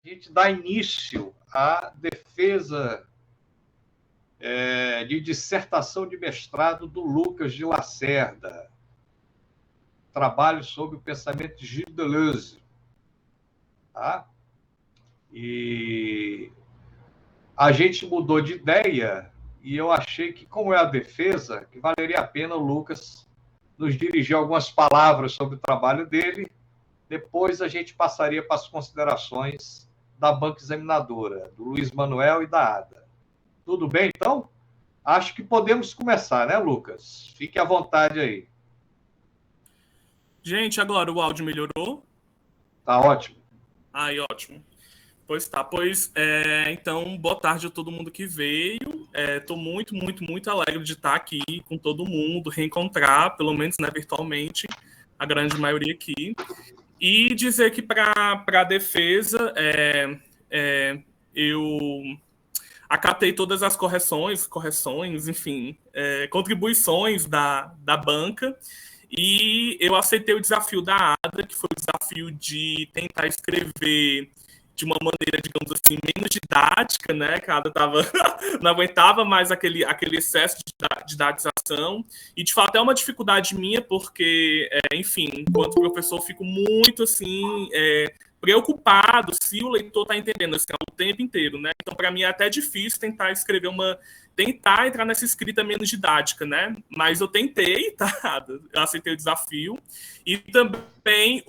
a gente dá início à defesa de dissertação de mestrado do Lucas de Lacerda, trabalho sobre o pensamento de Gilles Deleuze. Tá? E a gente mudou de ideia e eu achei que, como é a defesa, que valeria a pena o Lucas nos dirigir algumas palavras sobre o trabalho dele. Depois a gente passaria para as considerações da banca examinadora, do Luiz Manuel e da Ada. Tudo bem, então? Acho que podemos começar, né, Lucas? Fique à vontade aí. Gente, agora o áudio melhorou? Tá ótimo. Aí, ótimo. Pois tá, então, boa tarde a todo mundo que veio. Tô muito, muito, muito alegre de estar aqui com todo mundo, reencontrar, pelo menos, né, virtualmente, a grande maioria aqui. E dizer que para a defesa, eu acatei todas as correções, enfim, contribuições da banca, e eu aceitei o desafio da Ada, que foi o desafio de tentar escrever de uma maneira, digamos assim, menos didática, né? Que a Ada não aguentava mais aquele excesso de didatização. E, de fato, é uma dificuldade minha, porque, enfim, enquanto professor, eu fico muito, assim, preocupado se o leitor está entendendo assim, o tempo inteiro, né? Então, para mim, é até difícil tentar entrar nessa escrita menos didática, né? Mas eu tentei, tá? Eu aceitei o desafio. E também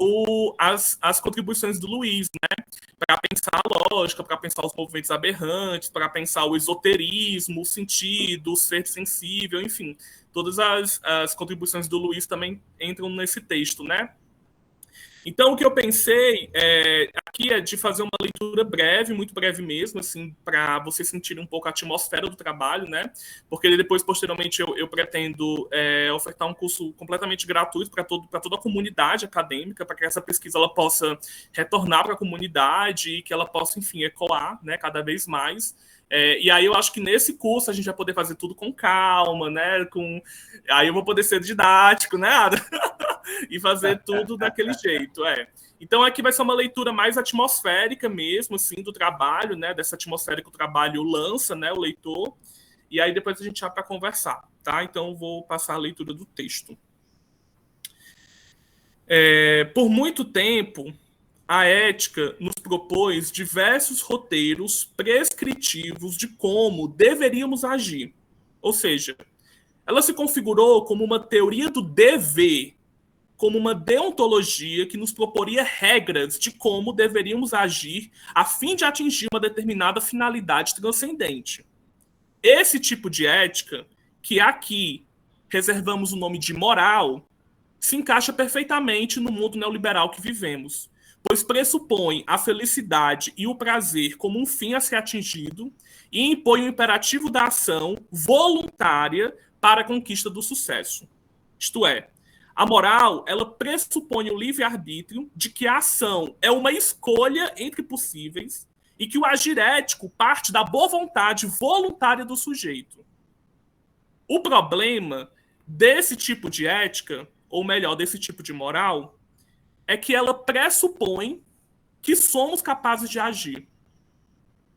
as contribuições do Luiz, né? Para pensar a lógica, para pensar os movimentos aberrantes, para pensar o esoterismo, o sentido, o ser sensível, enfim. Todas as contribuições do Luiz também entram nesse texto, né? Então, o que eu pensei aqui é de fazer uma leitura breve, muito breve mesmo, assim, para vocês sentirem um pouco a atmosfera do trabalho, né? Porque depois, posteriormente, eu pretendo ofertar um curso completamente gratuito para toda a comunidade acadêmica, para que essa pesquisa ela possa retornar para a comunidade e que ela possa, enfim, ecoar, né, cada vez mais. E aí eu acho que nesse curso a gente vai poder fazer tudo com calma, né? Aí eu vou poder ser didático, né, Ada? E fazer tudo daquele jeito, Então aqui vai ser uma leitura mais atmosférica mesmo, assim, do trabalho, né? Dessa atmosfera que o trabalho lança, né? O leitor. E aí depois a gente vai para conversar, tá? Então vou passar a leitura do texto. Por muito tempo, a ética nos propôs diversos roteiros prescritivos de como deveríamos agir. Ou seja, ela se configurou como uma teoria do dever, como uma deontologia que nos proporia regras de como deveríamos agir a fim de atingir uma determinada finalidade transcendente. Esse tipo de ética, que aqui reservamos o nome de moral, se encaixa perfeitamente no mundo neoliberal que vivemos, pois pressupõe a felicidade e o prazer como um fim a ser atingido e impõe o imperativo da ação voluntária para a conquista do sucesso. Isto é, a moral, ela pressupõe o livre-arbítrio de que a ação é uma escolha entre possíveis e que o agir ético parte da boa vontade voluntária do sujeito. O problema desse tipo de ética, ou melhor, desse tipo de moral, é que ela pressupõe que somos capazes de agir.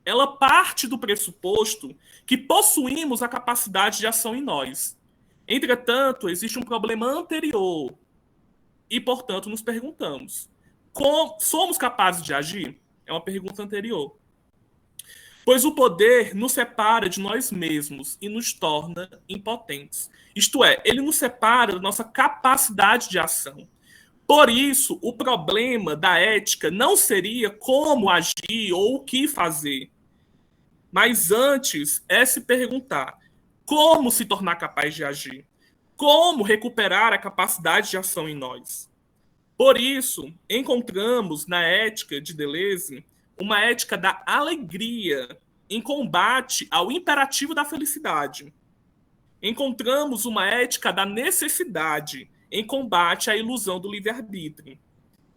Ela parte do pressuposto que possuímos a capacidade de ação em nós. Entretanto, existe um problema anterior e, portanto, nos perguntamos: somos capazes de agir? É uma pergunta anterior. Pois o poder nos separa de nós mesmos e nos torna impotentes. Isto é, ele nos separa da nossa capacidade de ação. Por isso, o problema da ética não seria como agir ou o que fazer, mas antes é se perguntar como se tornar capaz de agir, como recuperar a capacidade de ação em nós. Por isso, encontramos na ética de Deleuze uma ética da alegria em combate ao imperativo da felicidade. Encontramos uma ética da necessidade em combate à ilusão do livre-arbítrio.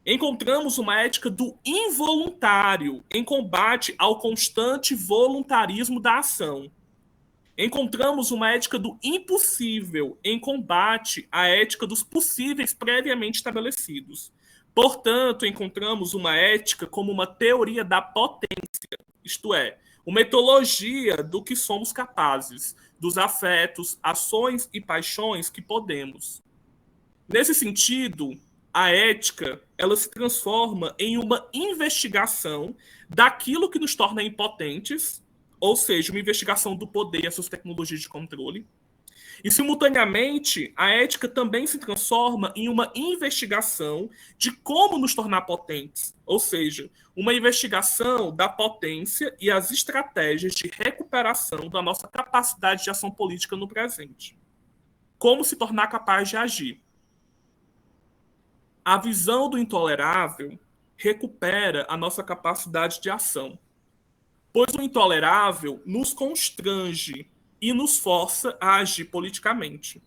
Encontramos uma ética do involuntário em combate ao constante voluntarismo da ação. Encontramos uma ética do impossível em combate à ética dos possíveis previamente estabelecidos. Portanto, encontramos uma ética como uma teoria da potência, isto é, uma etologia do que somos capazes, dos afetos, ações e paixões que podemos. Nesse sentido, a ética, ela se transforma em uma investigação daquilo que nos torna impotentes, ou seja, uma investigação do poder e as suas tecnologias de controle. E, simultaneamente, a ética também se transforma em uma investigação de como nos tornar potentes, ou seja, uma investigação da potência e as estratégias de recuperação da nossa capacidade de ação política no presente. Como se tornar capaz de agir. A visão do intolerável recupera a nossa capacidade de ação, pois o intolerável nos constrange e nos força a agir politicamente.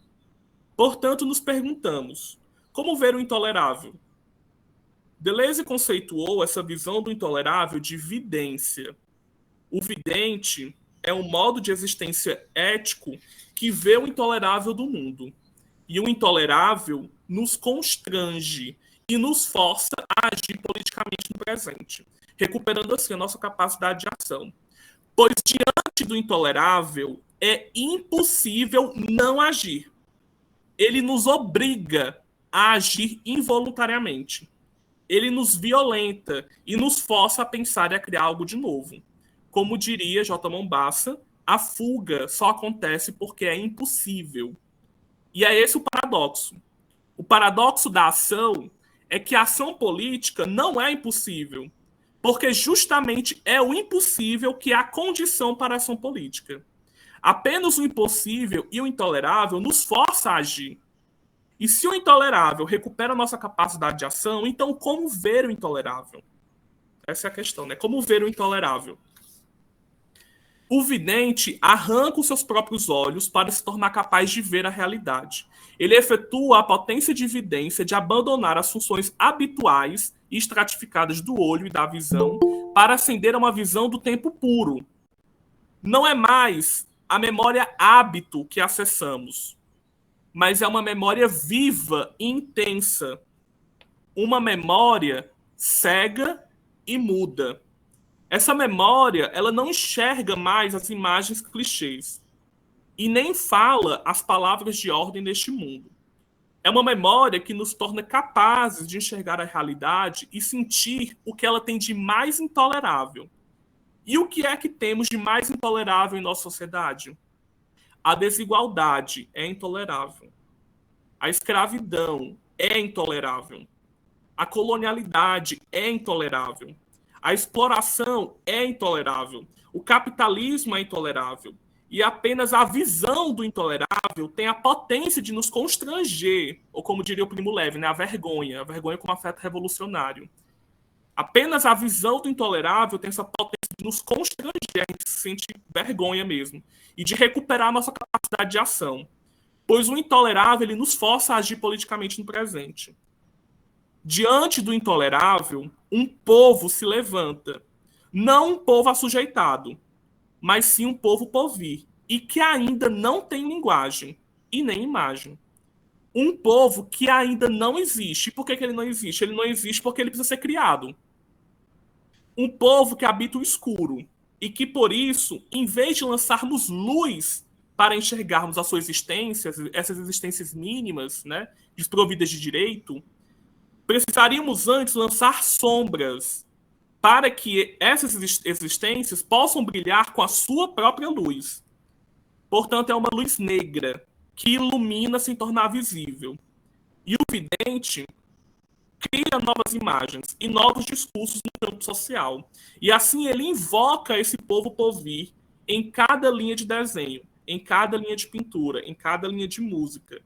Portanto, nos perguntamos, como ver o intolerável? Deleuze conceituou essa visão do intolerável de vidência. O vidente é um modo de existência ético que vê o intolerável do mundo. E o intolerável nos constrange e nos força a agir politicamente no presente, recuperando assim a nossa capacidade de ação. Pois diante do intolerável é impossível não agir. Ele nos obriga a agir involuntariamente. Ele nos violenta e nos força a pensar e a criar algo de novo. Como diria J. Mombassa, a fuga só acontece porque é impossível. E é esse o paradoxo. O paradoxo da ação é que a ação política não é impossível, porque justamente é o impossível que é a condição para a ação política. Apenas o impossível e o intolerável nos força a agir. E se o intolerável recupera a nossa capacidade de ação, então como ver o intolerável? Essa é a questão, né? Como ver o intolerável? O vidente arranca os seus próprios olhos para se tornar capaz de ver a realidade. Ele efetua a potência de evidência de abandonar as funções habituais e estratificadas do olho e da visão para ascender a uma visão do tempo puro. Não é mais a memória hábito que acessamos, mas é uma memória viva e intensa. Uma memória cega e muda. Essa memória, ela não enxerga mais as imagens clichês e nem fala as palavras de ordem deste mundo. É uma memória que nos torna capazes de enxergar a realidade e sentir o que ela tem de mais intolerável. E o que é que temos de mais intolerável em nossa sociedade? A desigualdade é intolerável. A escravidão é intolerável. A colonialidade é intolerável. A exploração é intolerável. O capitalismo é intolerável. E apenas a visão do intolerável tem a potência de nos constranger, ou como diria o Primo Levi, né, a vergonha como afeto revolucionário. Apenas a visão do intolerável tem essa potência de nos constranger, a gente sente vergonha mesmo, e de recuperar a nossa capacidade de ação. Pois o intolerável ele nos força a agir politicamente no presente. Diante do intolerável, um povo se levanta. Não um povo assujeitado, mas sim um povo povir, e que ainda não tem linguagem e nem imagem. Um povo que ainda não existe. E por que ele não existe? Ele não existe porque ele precisa ser criado. Um povo que habita o escuro e que, por isso, em vez de lançarmos luz para enxergarmos a sua existência, essas existências mínimas, né, desprovidas de direito, precisaríamos antes lançar sombras para que essas existências possam brilhar com a sua própria luz. Portanto, é uma luz negra que ilumina sem tornar visível. E o vidente cria novas imagens e novos discursos no campo social. E assim ele invoca esse povo povir em cada linha de desenho, em cada linha de pintura, em cada linha de música,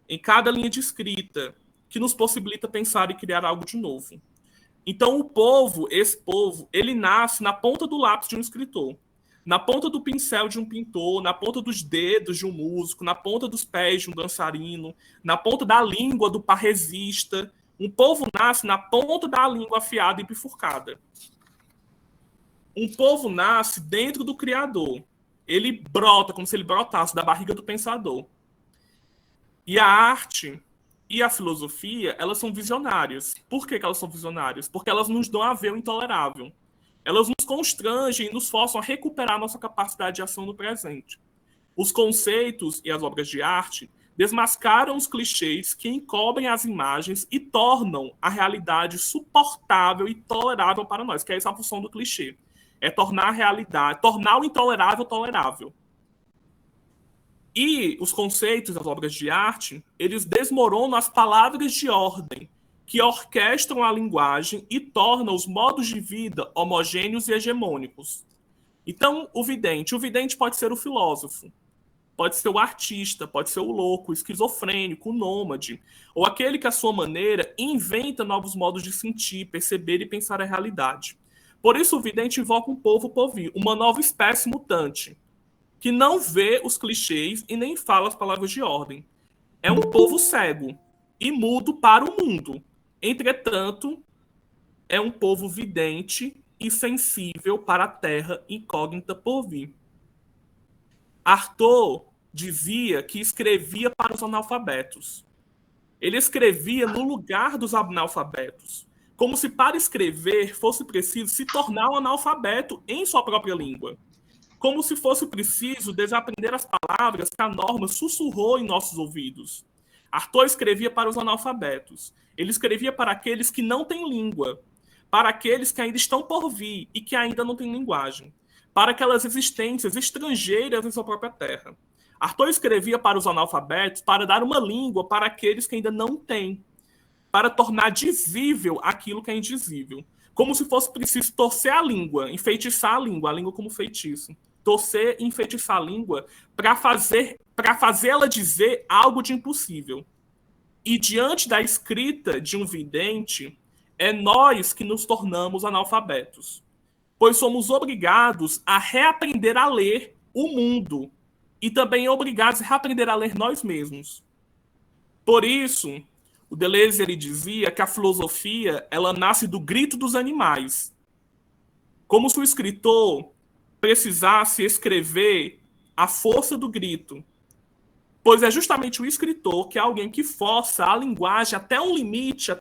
em cada linha de escrita, que nos possibilita pensar e criar algo de novo. Então o povo, esse povo, ele nasce na ponta do lápis de um escritor, na ponta do pincel de um pintor, na ponta dos dedos de um músico, na ponta dos pés de um dançarino, na ponta da língua do parresista. Um povo nasce na ponta da língua afiada e bifurcada. Um povo nasce dentro do Criador. Ele brota como se ele brotasse da barriga do pensador. E a arte e a filosofia, elas são visionárias. Por que elas são visionárias? Porque elas nos dão a ver o intolerável. Elas nos constrangem e nos forçam a recuperar nossa capacidade de ação no presente. Os conceitos e as obras de arte desmascaram os clichês que encobrem as imagens e tornam a realidade suportável e tolerável para nós, que é essa a função do clichê. É tornar a realidade, tornar o intolerável tolerável. E os conceitos das obras de arte, eles desmoronam as palavras de ordem, que orquestram a linguagem e tornam os modos de vida homogêneos e hegemônicos. Então, o vidente pode ser o filósofo, pode ser o artista, pode ser o louco, o esquizofrênico, o nômade, ou aquele que, à sua maneira, inventa novos modos de sentir, perceber e pensar a realidade. Por isso, o vidente invoca um povo povir, uma nova espécie mutante, que não vê os clichês e nem fala as palavras de ordem. É um povo cego e mudo para o mundo. Entretanto, é um povo vidente e sensível para a terra incógnita por vir. Arthur dizia que escrevia para os analfabetos. Ele escrevia no lugar dos analfabetos, como se para escrever fosse preciso se tornar um analfabeto em sua própria língua. Como se fosse preciso desaprender as palavras que a norma sussurrou em nossos ouvidos. Arthur escrevia para os analfabetos. Ele escrevia para aqueles que não têm língua, para aqueles que ainda estão por vir e que ainda não têm linguagem, para aquelas existências estrangeiras em sua própria terra. Arthur escrevia para os analfabetos para dar uma língua para aqueles que ainda não têm, para tornar dizível aquilo que é indizível. Como se fosse preciso torcer a língua, enfeitiçar a língua como feitiço. Torcer e enfeitiçar a língua para fazê-la dizer algo de impossível. E diante da escrita de um vidente, é nós que nos tornamos analfabetos, pois somos obrigados a reaprender a ler o mundo e também obrigados a reaprender a ler nós mesmos. Por isso, o Deleuze ele dizia que a filosofia ela nasce do grito dos animais. Como se o escritor precisasse escrever a força do grito, pois é justamente o escritor que é alguém que força a linguagem até um limite,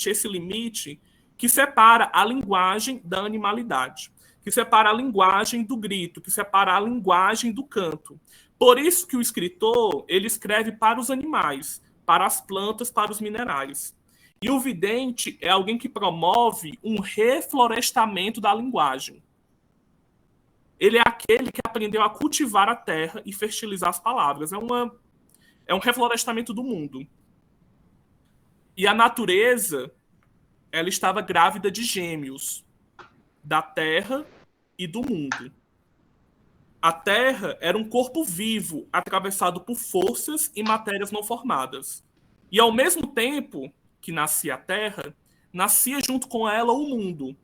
esse limite que separa a linguagem da animalidade, que separa a linguagem do grito, que separa a linguagem do canto. Por isso que o escritor ele escreve para os animais, para as plantas, para os minerais. E o vidente é alguém que promove um reflorestamento da linguagem. Ele é aquele que aprendeu a cultivar a terra e fertilizar as palavras. É um reflorestamento do mundo. E a natureza, ela estava grávida de gêmeos, da terra e do mundo. A terra era um corpo vivo, atravessado por forças e matérias não formadas. E ao mesmo tempo que nascia a terra, nascia junto com ela o mundo,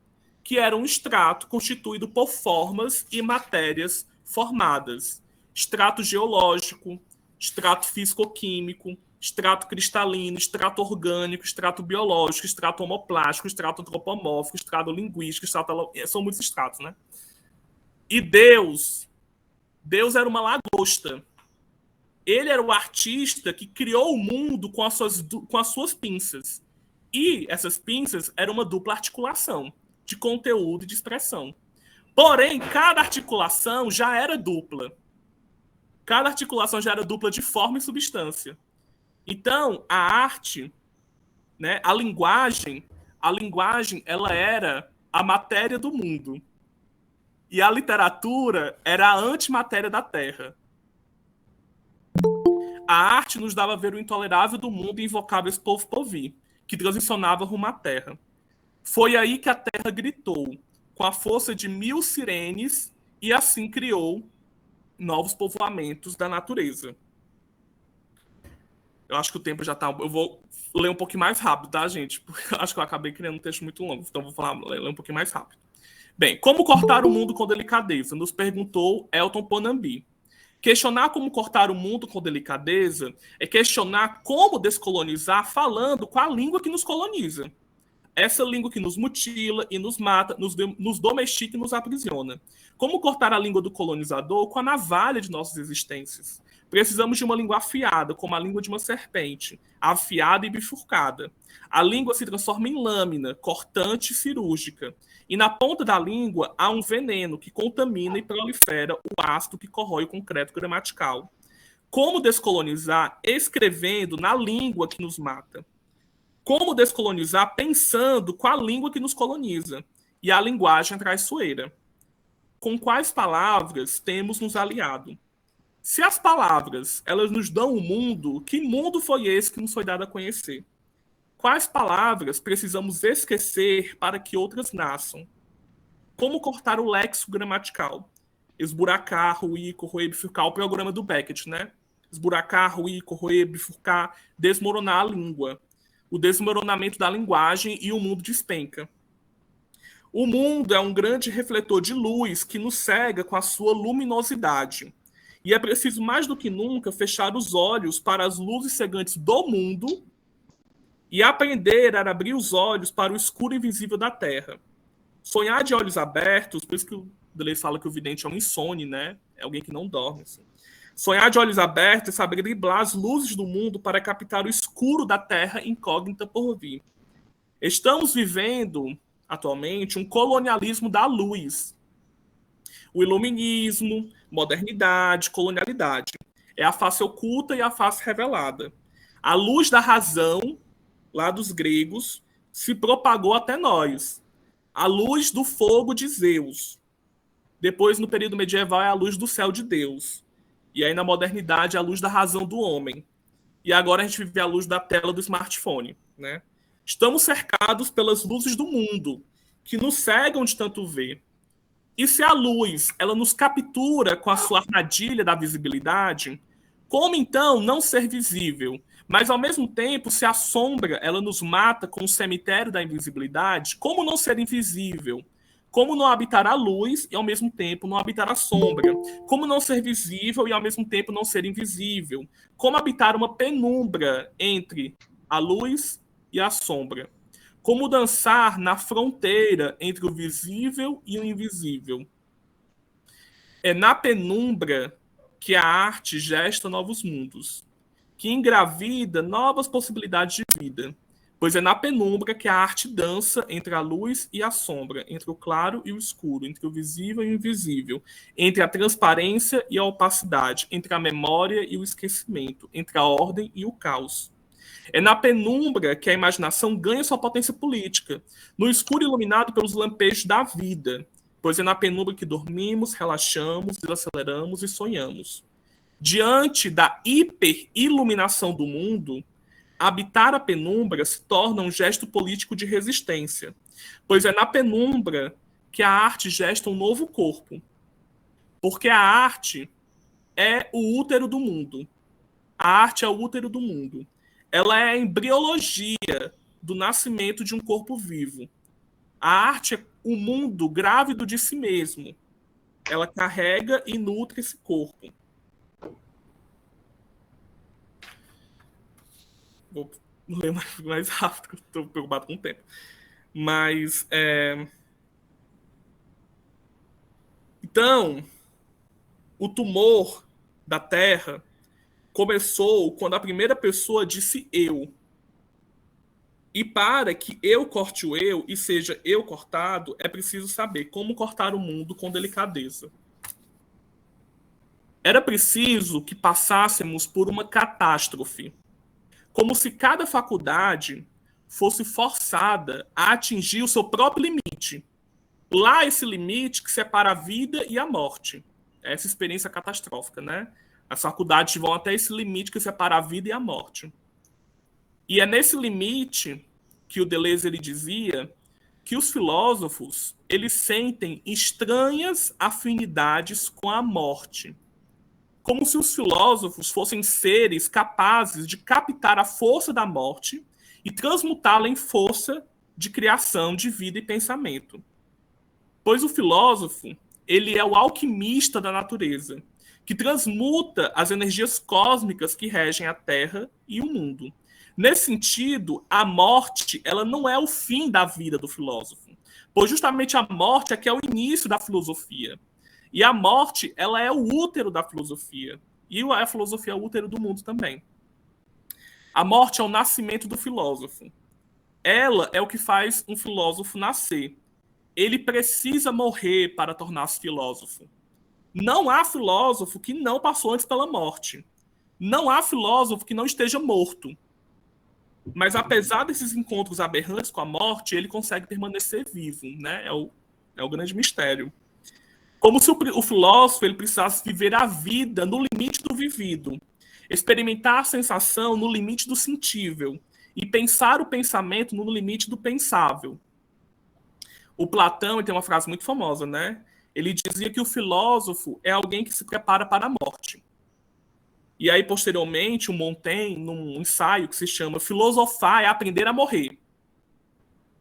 que era um extrato constituído por formas e matérias formadas. Extrato geológico, extrato físico-químico, extrato cristalino, extrato orgânico, extrato biológico, extrato homoplástico, extrato antropomórfico, extrato linguístico, são muitos extratos, né? E Deus era uma lagosta. Ele era o artista que criou o mundo com as suas pinças. E essas pinças eram uma dupla articulação de conteúdo e de expressão. Porém, cada articulação já era dupla. Cada articulação já era dupla de forma e substância. Então, a arte, né, a linguagem, ela era a matéria do mundo. E a literatura era a antimatéria da terra. A arte nos dava a ver o intolerável do mundo e invocava esse povo povir, que transicionava rumo à terra. Foi aí que a terra gritou, com a força de 1000 sirenes, e assim criou novos povoamentos da natureza. Eu acho que o tempo já tá... Eu vou ler um pouquinho mais rápido, tá, gente? Porque eu acho que eu acabei criando um texto muito longo, então vou ler um pouquinho mais rápido. Bem, como cortar o mundo com delicadeza? Nos perguntou Elton Ponambi. Questionar como cortar o mundo com delicadeza é questionar como descolonizar falando com a língua que nos coloniza. Essa língua que nos mutila e nos mata, nos domestica e nos aprisiona. Como cortar a língua do colonizador com a navalha de nossas existências? Precisamos de uma língua afiada, como a língua de uma serpente, afiada e bifurcada. A língua se transforma em lâmina, cortante e cirúrgica. E na ponta da língua há um veneno que contamina e prolifera o ácido que corrói o concreto gramatical. Como descolonizar? Escrevendo na língua que nos mata. Como descolonizar? Pensando com a língua que nos coloniza. E a linguagem traiçoeira. Com quais palavras temos nos aliado? Se as palavras elas nos dão o mundo, que mundo foi esse que nos foi dado a conhecer? Quais palavras precisamos esquecer para que outras nasçam? Como cortar o lexo gramatical? Esburacar, ruir, corroer, bifurcar, o programa do Beckett, né? Esburacar, ruir, corroer, bifurcar, desmoronar a língua. O desmoronamento da linguagem e o mundo despenca. O mundo é um grande refletor de luz que nos cega com a sua luminosidade. E é preciso mais do que nunca fechar os olhos para as luzes cegantes do mundo e aprender a abrir os olhos para o escuro invisível da Terra. Sonhar de olhos abertos, por isso que o Deleuze fala que o vidente é um insone, né? É alguém que não dorme. Assim. Sonhar de olhos abertos é saber driblar as luzes do mundo para captar o escuro da Terra incógnita por vir. Estamos vivendo, atualmente, um colonialismo da luz. O iluminismo, modernidade, colonialidade. É a face oculta e a face revelada. A luz da razão, lá dos gregos, se propagou até nós. A luz do fogo de Zeus. Depois, no período medieval, é a luz do céu de Deus. E aí, na modernidade, é a luz da razão do homem. E agora a gente vive a luz da tela do smartphone, né? Estamos cercados pelas luzes do mundo, que nos cegam de tanto ver. E se a luz ela nos captura com a sua armadilha da visibilidade, como então não ser visível? Mas ao mesmo tempo, se a sombra ela nos mata com o cemitério da invisibilidade, como não ser invisível? Como não habitar a luz e ao mesmo tempo não habitar a sombra? Como não ser visível e ao mesmo tempo não ser invisível? Como habitar uma penumbra entre a luz e a sombra? Como dançar na fronteira entre o visível e o invisível? É na penumbra que a arte gesta novos mundos, que engravida novas possibilidades de vida, pois é na penumbra que a arte dança entre a luz e a sombra, entre o claro e o escuro, entre o visível e o invisível, entre a transparência e a opacidade, entre a memória e o esquecimento, entre a ordem e o caos. É na penumbra que a imaginação ganha sua potência política, no escuro iluminado pelos lampejos da vida, pois é na penumbra que dormimos, relaxamos, desaceleramos e sonhamos. Diante da hiperiluminação do mundo, habitar a penumbra se torna um gesto político de resistência, pois é na penumbra que a arte gesta um novo corpo, porque a arte é o útero do mundo. A arte é o útero do mundo. Ela é a embriologia do nascimento de um corpo vivo. A arte é o mundo grávido de si mesmo. Ela carrega e nutre esse corpo. Vou ler mais rápido, que eu estou preocupado com o tempo. Mas, então, o tumor da Terra começou quando a primeira pessoa disse eu. E para que eu corte o eu e seja eu cortado, é preciso saber como cortar o mundo com delicadeza. Era preciso que passássemos por uma catástrofe, como se cada faculdade fosse forçada a atingir o seu próprio limite. Lá esse limite que separa a vida e a morte. Essa experiência catastrófica, né? As faculdades vão até esse limite que separa a vida e a morte. E é nesse limite que o Deleuze ele dizia que os filósofos eles sentem estranhas afinidades com a morte. Como se os filósofos fossem seres capazes de captar a força da morte e transmutá-la em força de criação de vida e pensamento. Pois o filósofo ele é o alquimista da natureza, que transmuta as energias cósmicas que regem a Terra e o mundo. Nesse sentido, a morte ela não é o fim da vida do filósofo, pois justamente a morte é que é o início da filosofia. E a morte ela é o útero da filosofia. E a filosofia é o útero do mundo também. A morte é o nascimento do filósofo. Ela é o que faz um filósofo nascer. Ele precisa morrer para tornar-se filósofo. Não há filósofo que não passou antes pela morte. Não há filósofo que não esteja morto. Mas apesar desses encontros aberrantes com a morte, ele consegue permanecer vivo, né? É o grande mistério. Como se o filósofo ele precisasse viver a vida no limite do vivido, experimentar a sensação no limite do sentível e pensar o pensamento no limite do pensável. O Platão tem uma frase muito famosa, né? Ele dizia que o filósofo é alguém que se prepara para a morte. E aí, posteriormente, o Montaigne, num ensaio que se chama Filosofar é aprender a morrer.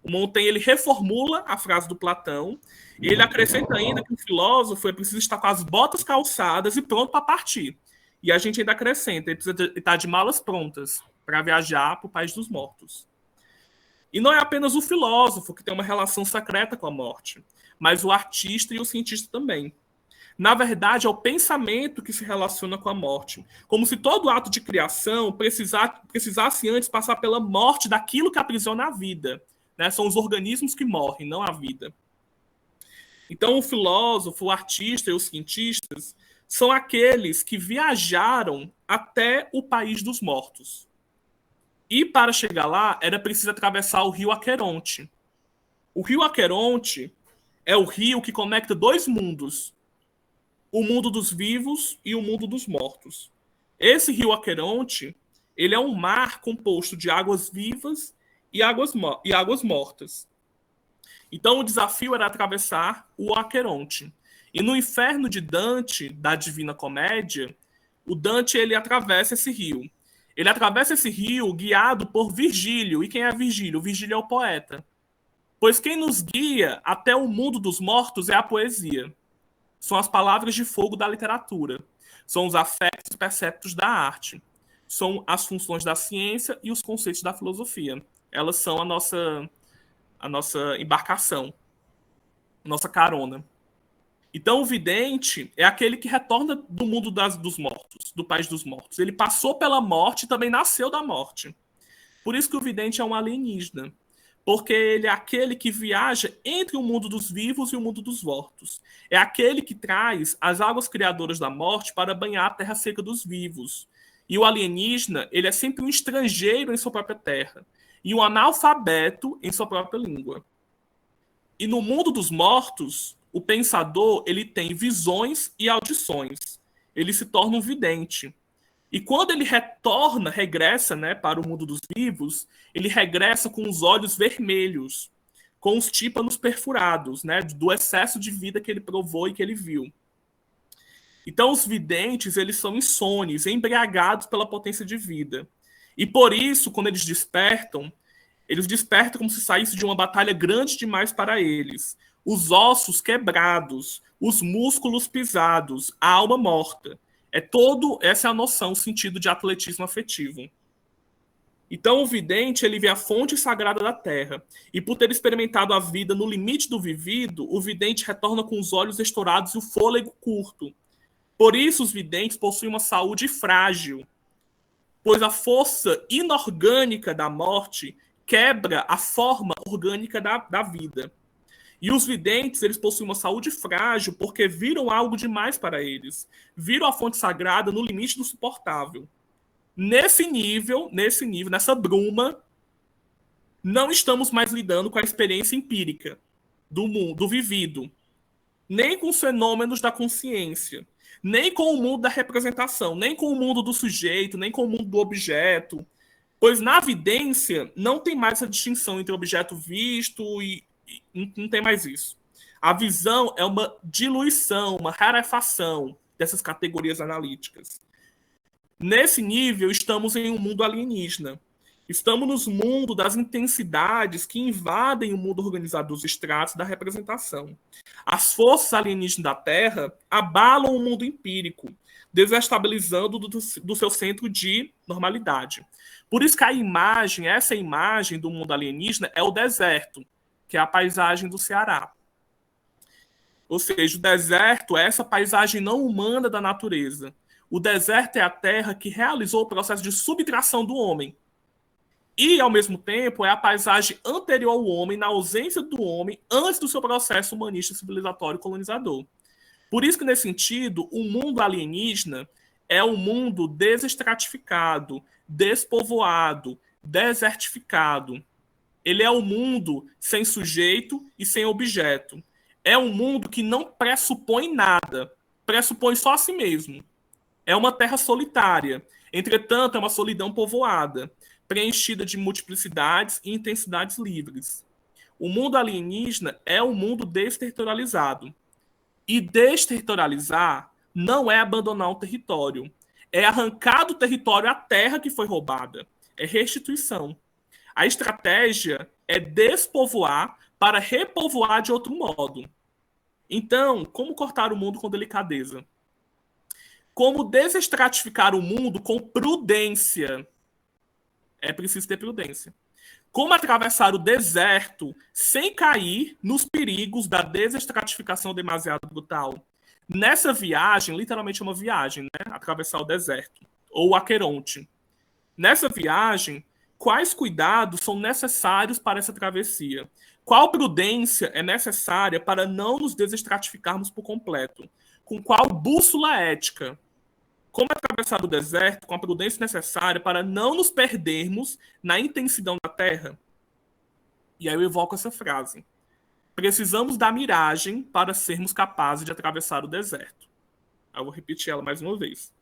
O Montaigne ele reformula a frase do Platão e ele acrescenta ainda que o filósofo é preciso estar com as botas calçadas e pronto para partir. E a gente ainda acrescenta, ele precisa estar de malas prontas para viajar para o país dos mortos. E não é apenas o filósofo que tem uma relação secreta com a morte, mas o artista e o cientista também. Na verdade, é o pensamento que se relaciona com a morte. Como se todo ato de criação precisasse antes passar pela morte daquilo que aprisiona a vida. Né? São os organismos que morrem, não a vida. Então, o filósofo, o artista e os cientistas são aqueles que viajaram até o país dos mortos. E para chegar lá, era preciso atravessar o rio Aqueronte. O rio Aqueronte é o rio que conecta dois mundos, o mundo dos vivos e o mundo dos mortos. Esse rio Aqueronte, ele é um mar composto de águas vivas e águas mortas. Então o desafio era atravessar o Aqueronte. E no inferno de Dante, da Divina Comédia, o Dante ele atravessa esse rio. Ele atravessa esse rio guiado por Virgílio. E quem é Virgílio? Virgílio é o poeta. Pois quem nos guia até o mundo dos mortos é a poesia. São as palavras de fogo da literatura. São os afetos perceptos da arte. São as funções da ciência e os conceitos da filosofia. Elas são a nossa embarcação, a nossa carona. Então, o vidente é aquele que retorna do mundo dos mortos, do país dos mortos. Ele passou pela morte e também nasceu da morte. Por isso que o vidente é um alienígena. Porque ele é aquele que viaja entre o mundo dos vivos e o mundo dos mortos. É aquele que traz as águas criadoras da morte para banhar a terra seca dos vivos. E o alienígena, ele é sempre um estrangeiro em sua própria terra. E um analfabeto em sua própria língua. E no mundo dos mortos, o pensador ele tem visões e audições. Ele se torna um vidente. E quando ele regressa, né, para o mundo dos vivos, ele regressa com os olhos vermelhos, com os tímpanos perfurados, né, do excesso de vida que ele provou e que ele viu. Então os videntes, eles são insones, embriagados pela potência de vida. E por isso, quando eles despertam como se saísse de uma batalha grande demais para eles. Os ossos quebrados, os músculos pisados, a alma morta. Essa é a noção, o sentido de atletismo afetivo. Então o vidente, ele vê a fonte sagrada da terra. E por ter experimentado a vida no limite do vivido, o vidente retorna com os olhos estourados e o fôlego curto. Por isso os videntes possuem uma saúde frágil, pois a força inorgânica da morte quebra a forma orgânica da vida. E os videntes, eles possuem uma saúde frágil porque viram algo demais para eles. Viram a fonte sagrada no limite do suportável. Nesse nível, nessa bruma, não estamos mais lidando com a experiência empírica do mundo, do vivido, nem com os fenômenos da consciência, nem com o mundo da representação, nem com o mundo do sujeito, nem com o mundo do objeto. Pois na evidência não tem mais essa distinção entre objeto visto e não tem mais isso. A visão é uma diluição, uma rarefação dessas categorias analíticas. Nesse nível, estamos em um mundo alienígena. Estamos no mundo das intensidades que invadem o mundo organizado dos estratos da representação. As forças alienígenas da Terra abalam o mundo empírico, desestabilizando do seu centro de normalidade. Por isso que essa imagem do mundo alienígena é o deserto, que é a paisagem do Ceará. Ou seja, o deserto é essa paisagem não humana da natureza. O deserto é a terra que realizou o processo de subtração do homem. E, ao mesmo tempo, é a paisagem anterior ao homem, na ausência do homem, antes do seu processo humanista, civilizatório e colonizador. Por isso que, nesse sentido, o mundo alienígena é um mundo desestratificado, despovoado, desertificado. Ele é um mundo sem sujeito e sem objeto. É um mundo que não pressupõe nada, pressupõe só a si mesmo. É uma terra solitária. Entretanto, é uma solidão povoada, preenchida de multiplicidades e intensidades livres. O mundo alienígena é um mundo desterritorializado. E desterritorializar não é abandonar um território. É arrancar do território a terra que foi roubada. É restituição. A estratégia é despovoar para repovoar de outro modo. Então, como cortar o mundo com delicadeza? Como desestratificar o mundo com prudência? É preciso ter prudência. Como atravessar o deserto sem cair nos perigos da desestratificação demasiado brutal? Nessa viagem, literalmente é uma viagem, né? Atravessar o deserto, ou o Aqueronte. Nessa viagem, quais cuidados são necessários para essa travessia? Qual prudência é necessária para não nos desestratificarmos por completo? Com qual bússola ética? Como atravessar o deserto com a prudência necessária para não nos perdermos na intensidão da terra? E aí eu evoco essa frase. Precisamos da miragem para sermos capazes de atravessar o deserto. Eu vou repetir ela mais uma vez.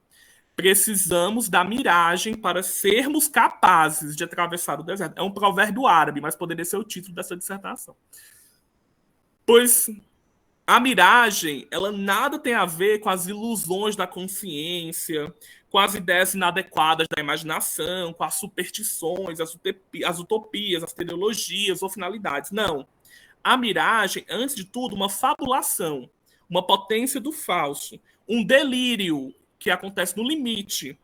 Precisamos da miragem para sermos capazes de atravessar o deserto. É um provérbio árabe, mas poderia ser o título dessa dissertação. Pois a miragem, ela nada tem a ver com as ilusões da consciência, com as ideias inadequadas da imaginação, com as superstições, as utopias, as teleologias ou finalidades. Não. A miragem, antes de tudo, uma fabulação, uma potência do falso, um delírio que acontece no limite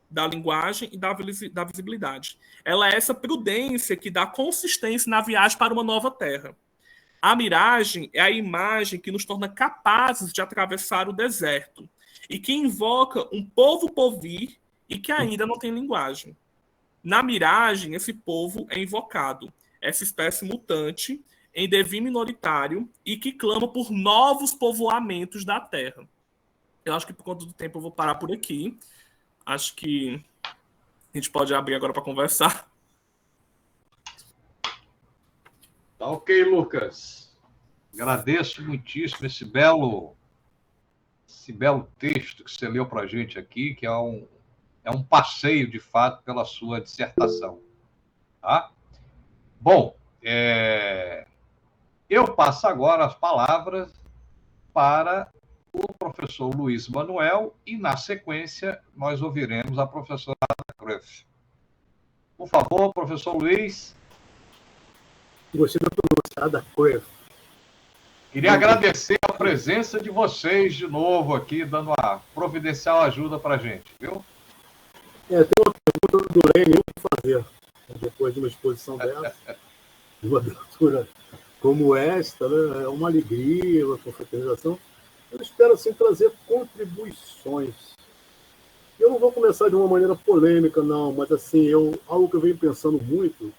da linguagem e da visibilidade. Ela é essa prudência que dá consistência na viagem para uma nova terra. A miragem é a imagem que nos torna capazes de atravessar o deserto e que invoca um povo povir e que ainda não tem linguagem. Na miragem, esse povo é invocado, essa espécie mutante, em devir minoritário e que clama por novos povoamentos da terra. Eu acho que por conta do tempo eu vou parar por aqui. Acho que a gente pode abrir agora para conversar. Tá ok, Lucas. Agradeço muitíssimo esse belo texto que você leu para a gente aqui, que é um passeio, de fato, pela sua dissertação. Tá? Bom, eu passo agora as palavras para o professor Luiz Manuel e, na sequência, nós ouviremos a professora Ada Cruyff. Por favor, professor Luiz. Gostei da pronúncia, Ada Cruyff. Queria agradecer a presença de vocês de novo aqui, dando a providencial ajuda para a gente, viu? Tem uma pergunta do Lênin para fazer, depois de uma exposição dessa, de uma abertura como esta, né? É uma alegria, uma confraternização. Eu espero, assim, trazer contribuições. Eu não vou começar de uma maneira polêmica, não, mas, assim, algo que eu venho pensando muito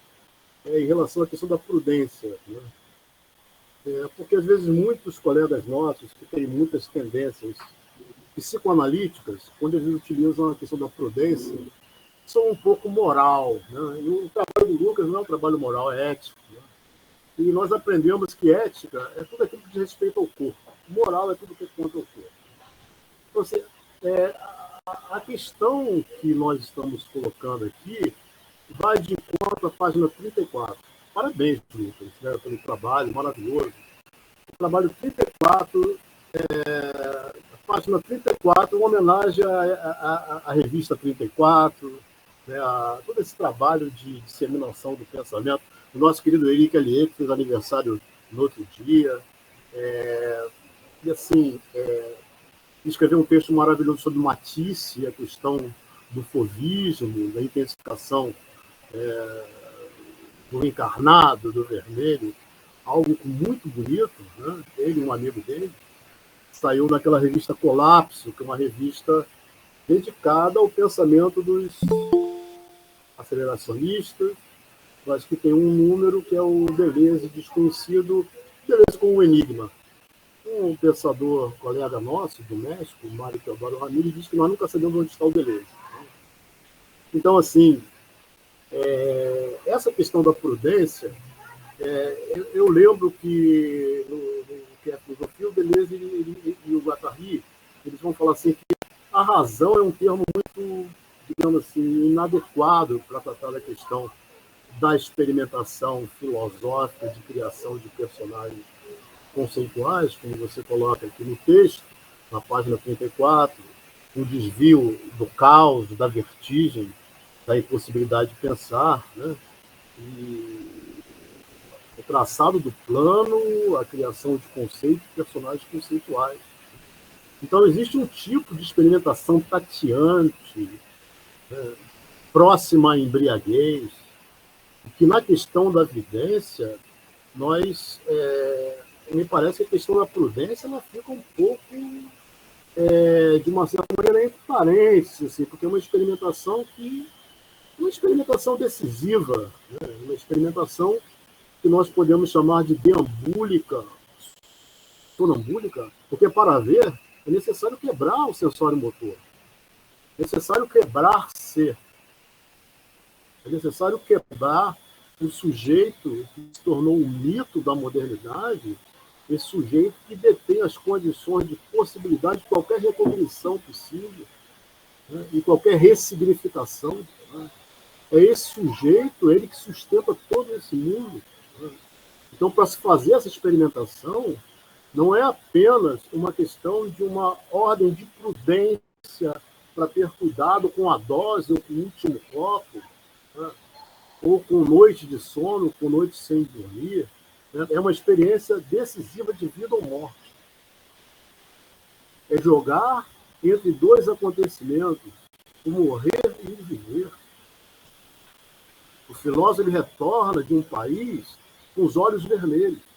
é em relação à questão da prudência, né? Porque, às vezes, muitos colegas nossos que têm muitas tendências psicoanalíticas, quando eles utilizam a questão da prudência, são um pouco moral, né? E o trabalho do Lucas não é um trabalho moral, é ético, né? E nós aprendemos que ética é tudo aquilo que diz respeito ao corpo. Moral é tudo que é contra o corpo. Então, assim, a questão que nós estamos colocando aqui vai de encontro à página 34. Parabéns, Lucas, né, pelo trabalho maravilhoso. O trabalho 34, a página 34, uma homenagem à revista 34, né, a todo esse trabalho de disseminação do pensamento. O nosso querido Henrique Allier, que fez aniversário no outro dia. E, assim, escreveu um texto maravilhoso sobre Matisse, a questão do fauvismo, da intensificação do encarnado, do vermelho, algo muito bonito, né? Ele, um amigo dele, saiu naquela revista Colapso, que é uma revista dedicada ao pensamento dos aceleracionistas. Eu acho que tem um número que é o Deleuze desconhecido, Deleuze com um enigma. Um pensador, colega nosso, do México, Mário Teodoro Ramírez, diz que nós nunca sabemos onde está o Deleuze. Então, assim, essa questão da prudência, eu lembro que no que é a filosofia, o Deleuze e o Guattari, eles vão falar assim que a razão é um termo muito, digamos assim, inadequado para tratar da questão da experimentação filosófica de criação de personagens conceituais, como você coloca aqui no texto, na página 34, o desvio do caos, da vertigem, da impossibilidade de pensar, né? E o traçado do plano, a criação de conceitos, personagens conceituais. Então, existe um tipo de experimentação tateante, né, próxima à embriaguez, que na questão da vivência, me parece que a questão da prudência ela fica um pouco, de uma certa maneira, entre parênteses, assim, porque é uma experimentação decisiva, né, uma experimentação que nós podemos chamar de deambúlica, sonambúlica, porque para ver é necessário quebrar o sensório motor, é necessário quebrar-se, é necessário quebrar o sujeito que se tornou um mito da modernidade, esse sujeito que detém as condições de possibilidade de qualquer recognição possível, né, e qualquer ressignificação. Né. É esse sujeito, ele que sustenta todo esse mundo. Né. Então, para se fazer essa experimentação, não é apenas uma questão de uma ordem de prudência para ter cuidado com a dose ou com o último copo, né, ou com noite de sono, com noite sem dormir. Né. É uma experiência decisiva de vida ou morte. É jogar entre dois acontecimentos, o morrer e o viver. O filósofo ele retorna de um país com os olhos vermelhos.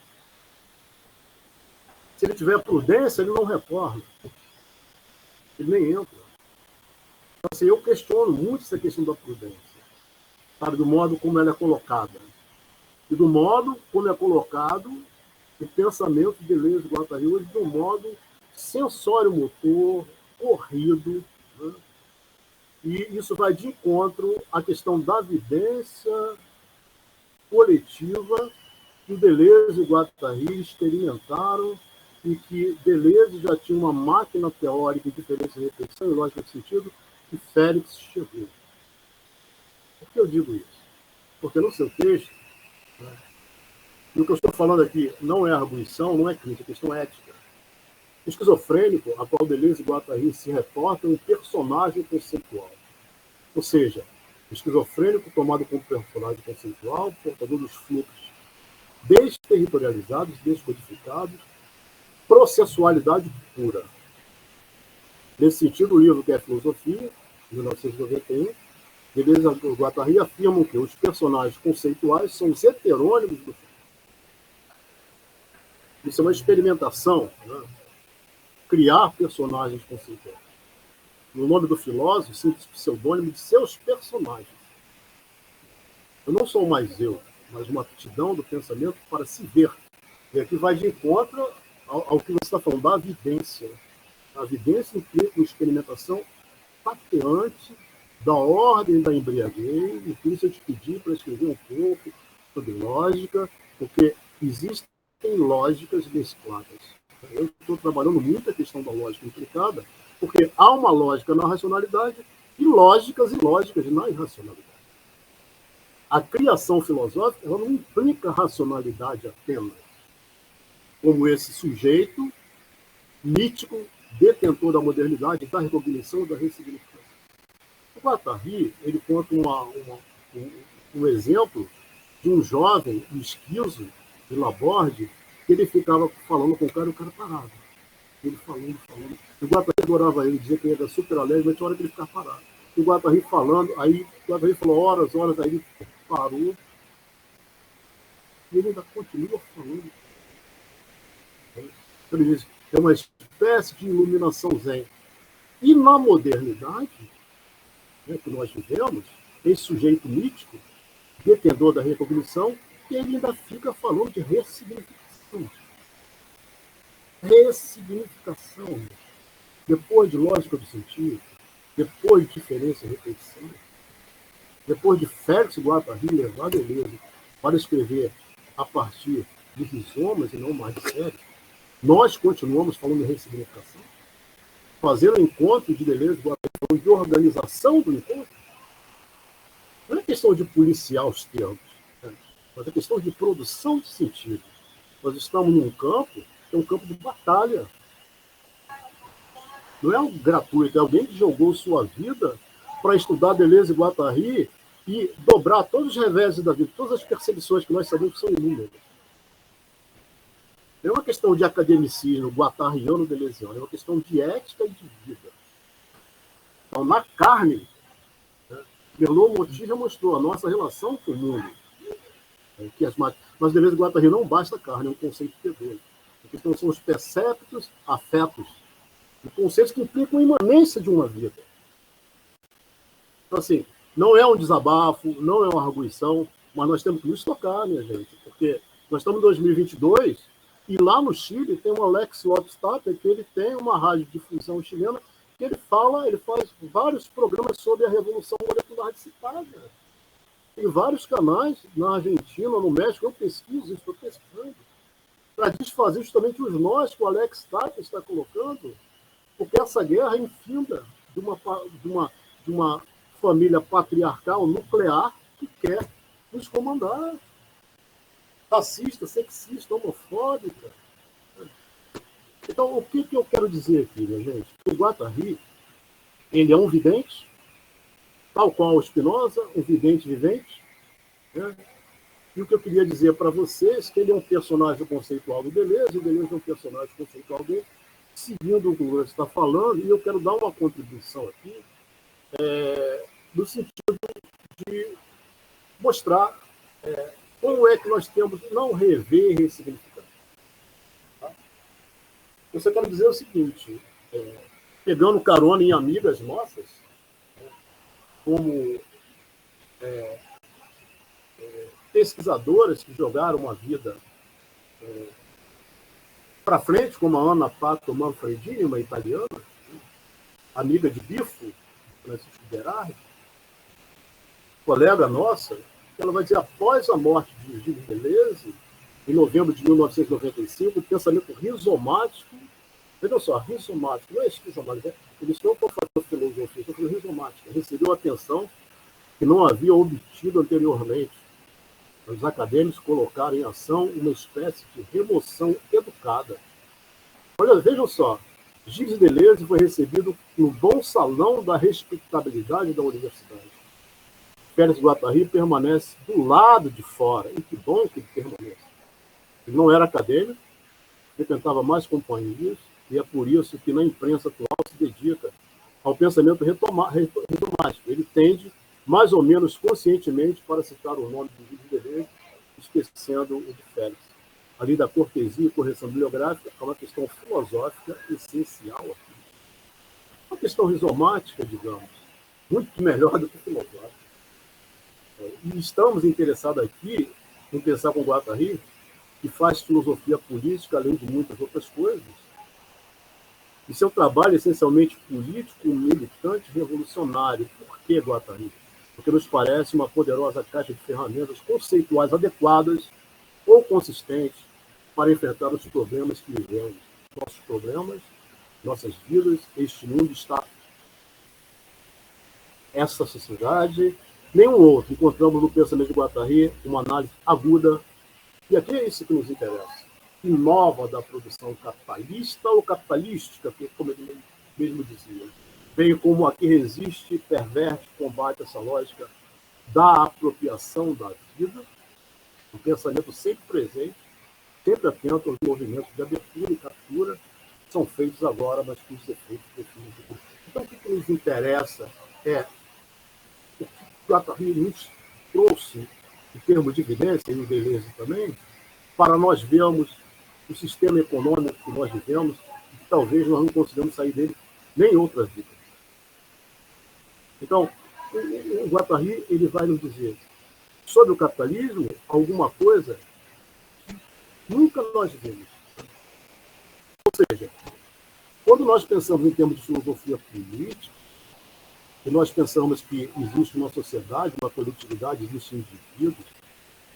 Se ele tiver prudência, ele não retorna. Ele nem entra. Então, assim, eu questiono muito essa questão da prudência, sabe, do modo como ela é colocada. E do modo como é colocado o pensamento de Deleuze e Guattari hoje, do modo sensório-motor, corrido, né? E isso vai de encontro à questão da vivência coletiva que o Deleuze e o Guattari experimentaram, e que Deleuze já tinha uma máquina teórica de diferença de repetição e lógica de sentido, que Félix chegou. Por que eu digo isso? Porque no seu texto, né, e o que eu estou falando aqui não é arguição, não é crítica, é questão ética. O esquizofrênico, a qual Deleuze e Guattari se reportam, é um personagem conceitual. Ou seja, o esquizofrênico tomado como personagem conceitual, portador dos fluxos desterritorializados, descodificados, processualidade pura. Nesse sentido, o livro que é Filosofia, de 1991, Deleuze e Guattari afirmam que os personagens conceituais são os heterônimos do filme. Isso é uma experimentação, né? Criar personagens conceituais. No nome do filósofo, sinto pseudônimo de seus personagens. Eu não sou mais eu, mas uma aptidão do pensamento para se ver. E aqui vai de encontro ao que você está falando, da evidência. A evidência implica uma experimentação tateante da ordem da embriaguez, e por isso eu te pedi para escrever um pouco sobre lógica, porque existem lógicas mescladas. Eu estou trabalhando muito a questão da lógica implicada, porque há uma lógica na racionalidade e lógicas na irracionalidade. A criação filosófica ela não implica racionalidade apenas, como esse sujeito mítico, detentor da modernidade, da recognição, da ressignificação. O Guattari, ele conta um exemplo de um jovem esquizo de Laborde, que ele ficava falando com o cara parado. Ele falando. O Guattari adorava ele, dizia que ele era super alegre, mas tinha hora que ele ficava parado. E o Guattari falando, aí o Guattari falou horas, aí ele parou. E ele ainda continua falando. Ele diz, é uma espécie de iluminação zen. E na modernidade, né, que nós vivemos, esse sujeito mítico, detentor da recognição, ele ainda fica falando de ressignificação. Ressignificação. Depois de lógica do sentido, depois de diferença e repetição, depois de Félix Guattari levar Deleuze para escrever a partir de rizomas e não mais de séries, nós continuamos falando de ressignificação, fazendo o encontro de Deleuze e Guattari, falando de organização do encontro. Não é questão de policiar os termos, né? Mas é questão de produção de sentido. Nós estamos num campo, que é um campo de batalha. Não é algo gratuito, é alguém que jogou sua vida para estudar Deleuze e Guattari e dobrar todos os reveses da vida, todas as percepções que nós sabemos que são inúmeras. Não é uma questão de academicismo guattariano, deleuziano, é uma questão de ética e de vida. Então, na carne, né, Merleau-Ponty já mostrou a nossa relação com o mundo. Mas Deleuze e Guattari não basta a carne, é um conceito P2. A questão são os perceptos, afetos, e conceitos que implicam a imanência de uma vida. Então, assim, não é um desabafo, não é uma arguição, mas nós temos que nos tocar, minha gente, porque nós estamos em 2022 e lá no Chile tem um Alex Lopes-Tapia, que ele tem uma rádio de difusão chilena, que ele faz vários programas sobre a Revolução Molecular Dissipada. Tem vários canais na Argentina, no México, eu pesquiso, estou pesquisando, para desfazer justamente os nós que o Alex Tapia está colocando, porque essa guerra é infinda de uma família patriarcal nuclear que quer nos comandar. Racista, sexista, homofóbica. Então, o que eu quero dizer aqui, minha gente? O Guattari, ele é um vidente, tal qual o Spinoza, um vidente vivente. Né? E o que eu queria dizer para vocês é que ele é um personagem conceitual do Deleuze, e o Deleuze é um personagem conceitual dele, seguindo o que o Lula está falando, e eu quero dar uma contribuição aqui, no sentido de mostrar como é que nós temos que não rever e ressignificar. Tá? Eu só quero dizer o seguinte, pegando carona em amigas nossas, como pesquisadoras que jogaram uma vida para frente, como a Ana Pato Manfredini, uma italiana, amiga de Bifo, Francisco Berardi, colega nossa, ela vai dizer, após a morte de Gilles Deleuze, em novembro de 1995, o pensamento rizomático, vejam só, rizomático, não é esquizomático, eles não estão fazendo filosofia, estão fazendo rizomática, recebeu atenção que não havia obtido anteriormente. Os acadêmicos colocaram em ação uma espécie de remoção educada. Olha, vejam só, Gilles Deleuze foi recebido no bom salão da respeitabilidade da universidade. Félix Guattari permanece do lado de fora, e que bom que ele permanece. Ele não era acadêmico, frequentava mais companhias, e é por isso que na imprensa atual se dedica ao pensamento retomático. Ele tende, mais ou menos conscientemente, para citar o nome de Gilles Deleuze, esquecendo o de Félix. Além da cortesia e correção bibliográfica, é uma questão filosófica essencial aqui. Uma questão rizomática, digamos, muito melhor do que filosófica. E estamos interessados aqui em pensar com o Guattari, que faz filosofia política, além de muitas outras coisas. E seu trabalho é essencialmente político, militante, revolucionário. Por que Guattari? Porque nos parece uma poderosa caixa de ferramentas conceituais adequadas ou consistentes para enfrentar os problemas que vivemos. Nossos problemas, nossas vidas, este mundo está. Essa sociedade, nenhum outro. Encontramos no pensamento de Guattari uma análise aguda, e aqui é isso que nos interessa. Inova da produção capitalista ou capitalística, como ele mesmo dizia. Bem como aqui resiste, perverte, combate essa lógica da apropriação da vida, um pensamento sempre presente, sempre atento aos movimentos de abertura e captura, que são feitos agora, mas com os efeitos definitivos. Então, o que nos interessa é o que Guattari nos trouxe, em termos de evidência, e o Deleuze também, para nós vermos o sistema econômico que nós vivemos, e que talvez nós não consigamos sair dele nem em outra vida. Então, o Guattari ele vai nos dizer sobre o capitalismo alguma coisa que nunca nós vimos. Ou seja, quando nós pensamos em termos de filosofia política, e nós pensamos que existe uma sociedade, uma coletividade, existem indivíduos,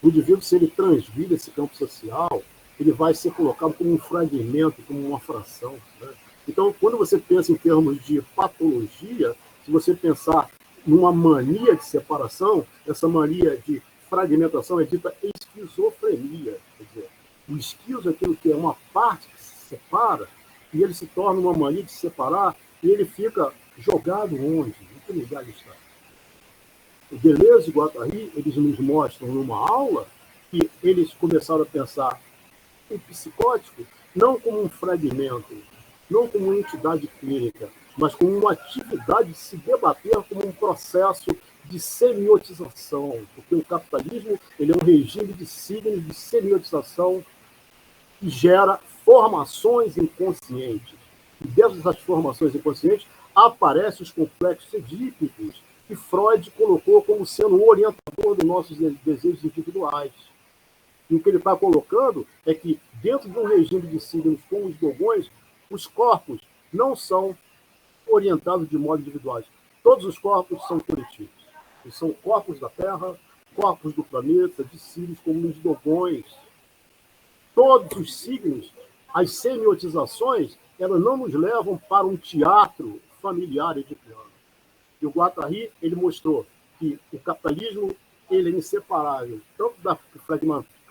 o indivíduo, se ele transvida esse campo social, ele vai ser colocado como um fragmento, como uma fração. Né? Então, quando você pensa em termos de patologia, se você pensar numa mania de separação, essa mania de fragmentação é dita esquizofrenia. Quer dizer, o esquizo é aquilo que é uma parte que se separa, e ele se torna uma mania de separar, e ele fica jogado onde? Em que lugar ele está? O Deleuze e o Guattari, eles nos mostram numa aula que eles começaram a pensar o psicótico não como um fragmento, não como uma entidade clínica, mas como uma atividade de se debater como um processo de semiotização, porque o capitalismo ele é um regime de signos de semiotização que gera formações inconscientes. E dessas formações inconscientes aparecem os complexos edípicos, que Freud colocou como sendo o orientador dos nossos desejos individuais. E o que ele está colocando é que, dentro de um regime de signos como os dogões, os corpos não são orientados de modo individuais. Todos os corpos são coletivos. Eles são corpos da Terra, corpos do planeta, de signos como os dogões. Todos os signos, as semiotizações, elas não nos levam para um teatro familiar edipiano. E o Guattari, ele mostrou que o capitalismo ele é inseparável, tanto da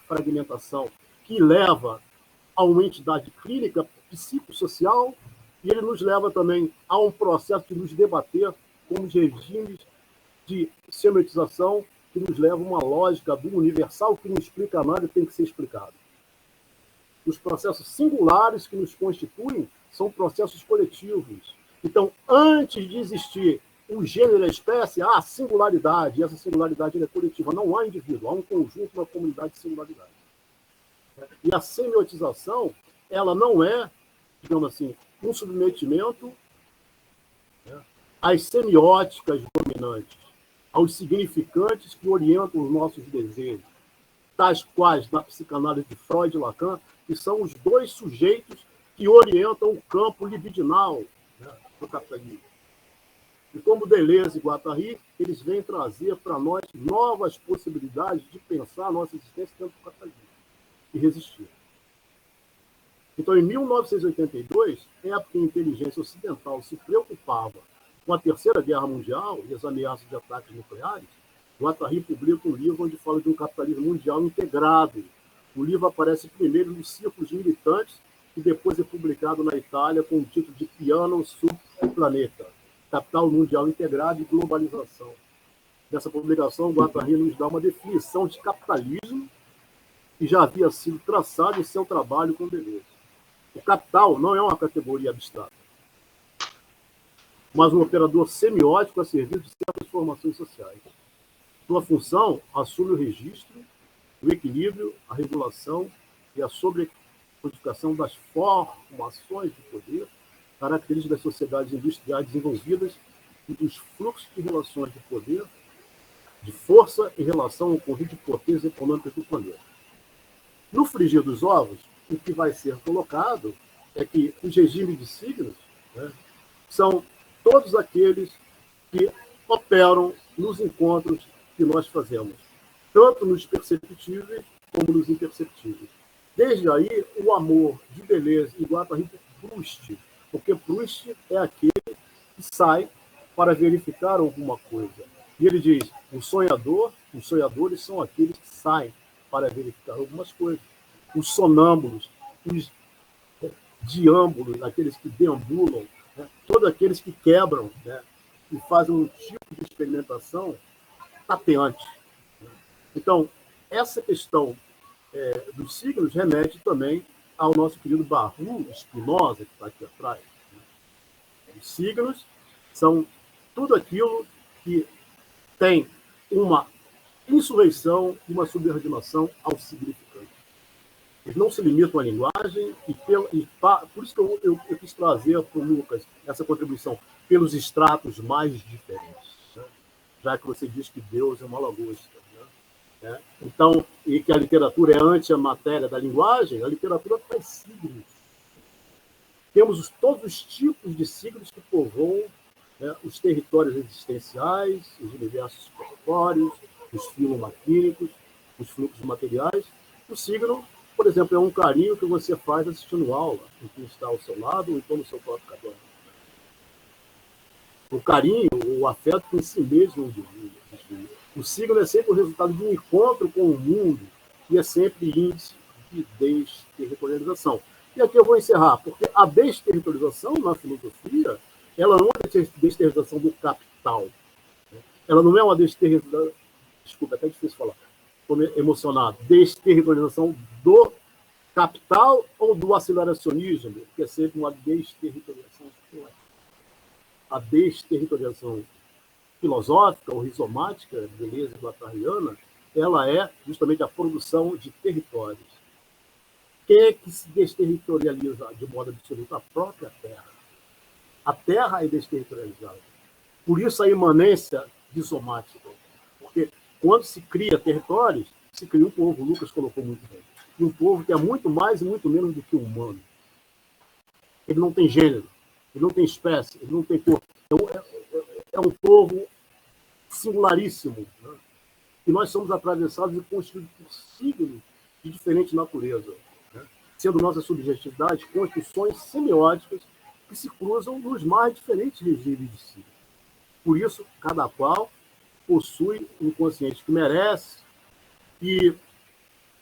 fragmentação, que leva a uma entidade clínica, psicossocial, e ele nos leva também a um processo de nos debater como regimes de semiotização que nos leva a uma lógica do universal que não explica nada e tem que ser explicado. Os processos singulares que nos constituem são processos coletivos. Então, antes de existir o gênero e a espécie, há a singularidade, e essa singularidade é coletiva. Não há indivíduo, há um conjunto, uma comunidade de singularidade. E a semiotização, ela não é, digamos assim, um submetimento às semióticas dominantes, aos significantes que orientam os nossos desejos, tais quais, na psicanálise de Freud e Lacan, que são os dois sujeitos que orientam o campo libidinal do capitalismo. E como Deleuze e Guattari, eles vêm trazer para nós novas possibilidades de pensar a nossa existência dentro do capitalismo e resistir. Então, em 1982, época em que a inteligência ocidental se preocupava com a Terceira Guerra Mundial e as ameaças de ataques nucleares, Guattari publica um livro onde fala de um capitalismo mundial integrado. O livro aparece primeiro nos círculos militantes e depois é publicado na Itália com o título de Piano sul Planeta, Capital Mundial Integrado e Globalização. Nessa publicação, Guattari nos dá uma definição de capitalismo que já havia sido traçada em seu trabalho com Deleuze. O capital não é uma categoria abstrata, mas um operador semiótico a serviço de certas formações sociais. Sua função assume o registro, o equilíbrio, a regulação e a sobrecodificação das formações de poder, características das sociedades industriais desenvolvidas e dos fluxos de relações de poder, de força em relação ao conjunto de potências econômicas do planeta. No frigir dos ovos, o que vai ser colocado é que os regimes de signos são todos aqueles que operam nos encontros que nós fazemos, tanto nos perceptíveis como nos imperceptíveis. Desde aí, o amor de Deleuze e Guattari por Proust, porque Proust é aquele que sai para verificar alguma coisa. E ele diz, os sonhadores são aqueles que saem para verificar algumas coisas. Os sonâmbulos, os diâmbulos, aqueles que deambulam, todos aqueles que quebram, e fazem um tipo de experimentação tapeante. Então, essa questão dos signos remete também ao nosso querido Baruch Spinoza, que está aqui atrás. Os signos são tudo aquilo que tem uma insurreição e uma subordinação ao significante. Eles não se limitam à linguagem, por isso que eu quis trazer para o Lucas essa contribuição pelos estratos mais diferentes. já que você diz que Deus é uma lagosta. Né? Então, e que a literatura é ante a matéria da linguagem, a literatura faz signos. Temos todos os tipos de signos que povoam, né, os territórios existenciais, os universos corpóreos, os filomaquínicos, os fluxos materiais. O signo, por exemplo, é um carinho que você faz assistindo aula, em quem está ao seu lado ou então no seu próprio caderno. O carinho, o afeto em si mesmo é um indivíduo. O signo é sempre o resultado de um encontro com o mundo e é sempre índice de desterritorialização. E aqui eu vou encerrar, porque a desterritorialização na filosofia, ela não é a desterritorialização do capital. Ela não é uma desterritorialização... Desculpa, é até difícil falar. Estou emocionado. Desterritorialização do capital ou do aceleracionismo, que é sempre uma desterritorialização. A desterritorialização filosófica ou rizomática, Deleuze e guattariana, ela é justamente a produção de territórios. Quem é que se desterritorializa de modo absoluto? A própria Terra. A Terra é desterritorializada. Por isso a imanência rizomática. Porque quando se cria territórios, se cria um povo. O Lucas colocou muito bem. E um povo que é muito mais e muito menos do que humano. Ele não tem gênero, ele não tem espécie, ele não tem cor. É um povo singularíssimo. Né? E nós somos atravessados e constituídos por signos de diferente natureza. Sendo nossa subjetividade construções semióticas que se cruzam nos mais diferentes regimes de si. Por isso, cada qual possui um consciente que merece. E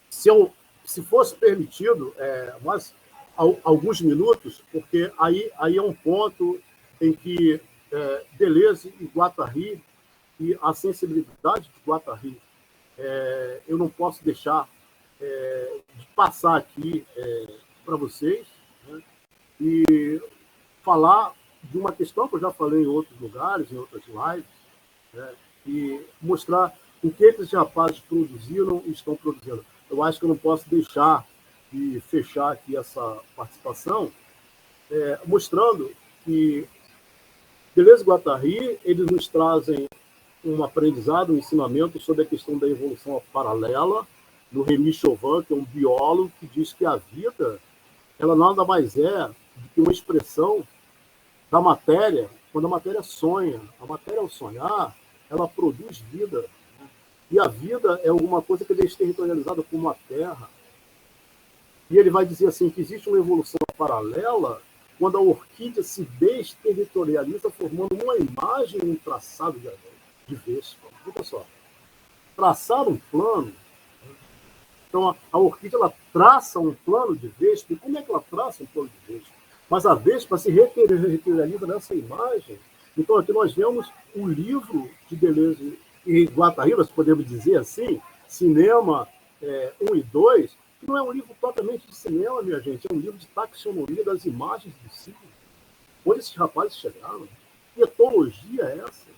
se fosse permitido, mais alguns minutos, porque aí é um ponto em que Deleuze e Guattari, e a sensibilidade de Guattari, eu não posso deixar de passar aqui para vocês, né, e falar de uma questão que eu já falei em outros lugares, em outras lives, né, e mostrar o que esses rapazes produziram e estão produzindo. Eu acho que eu não posso deixar de fechar aqui essa participação mostrando que Deleuze e Guattari, eles nos trazem um aprendizado, um ensinamento sobre a questão da evolução paralela, do Rémy Chauvin, que é um biólogo, que diz que a vida ela nada mais é do que uma expressão da matéria, quando a matéria sonha. A matéria, ao sonhar, ela produz vida. E a vida é alguma coisa que é desterritorializada como a Terra. E ele vai dizer assim, que existe uma evolução paralela quando a orquídea se desterritorializa, formando uma imagem, um traçado de vespa. Olha só. Traçar um plano. Então, a orquídea ela traça um plano de vespa. E como é que ela traça um plano de vespa? Mas a vespa se reterializa nessa imagem. Então, aqui nós vemos o livro de Deleuze e Guattari, nós podemos dizer assim, Cinema 1 e 2, que não é um livro propriamente de cinema, minha gente, é um livro de taxonomia das imagens do signo. Onde esses rapazes chegaram? Que etologia é essa?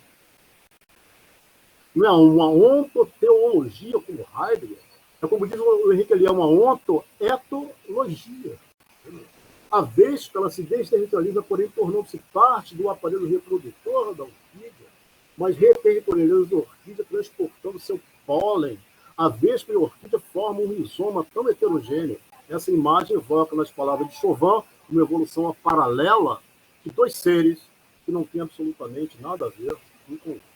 Não é uma ontoteologia como Heidegger. É como diz o Henrique ali, é uma ontoetologia. A vespa, ela se desterritorializa, porém tornando-se parte do aparelho reprodutor da orquídea, mas reterritorializa a orquídea transportando seu pólen. A vespa e a orquídea formam um rizoma tão heterogêneo. Essa imagem evoca, nas palavras de Chauvin, uma evolução paralela de dois seres que não têm absolutamente nada a ver um com o outro.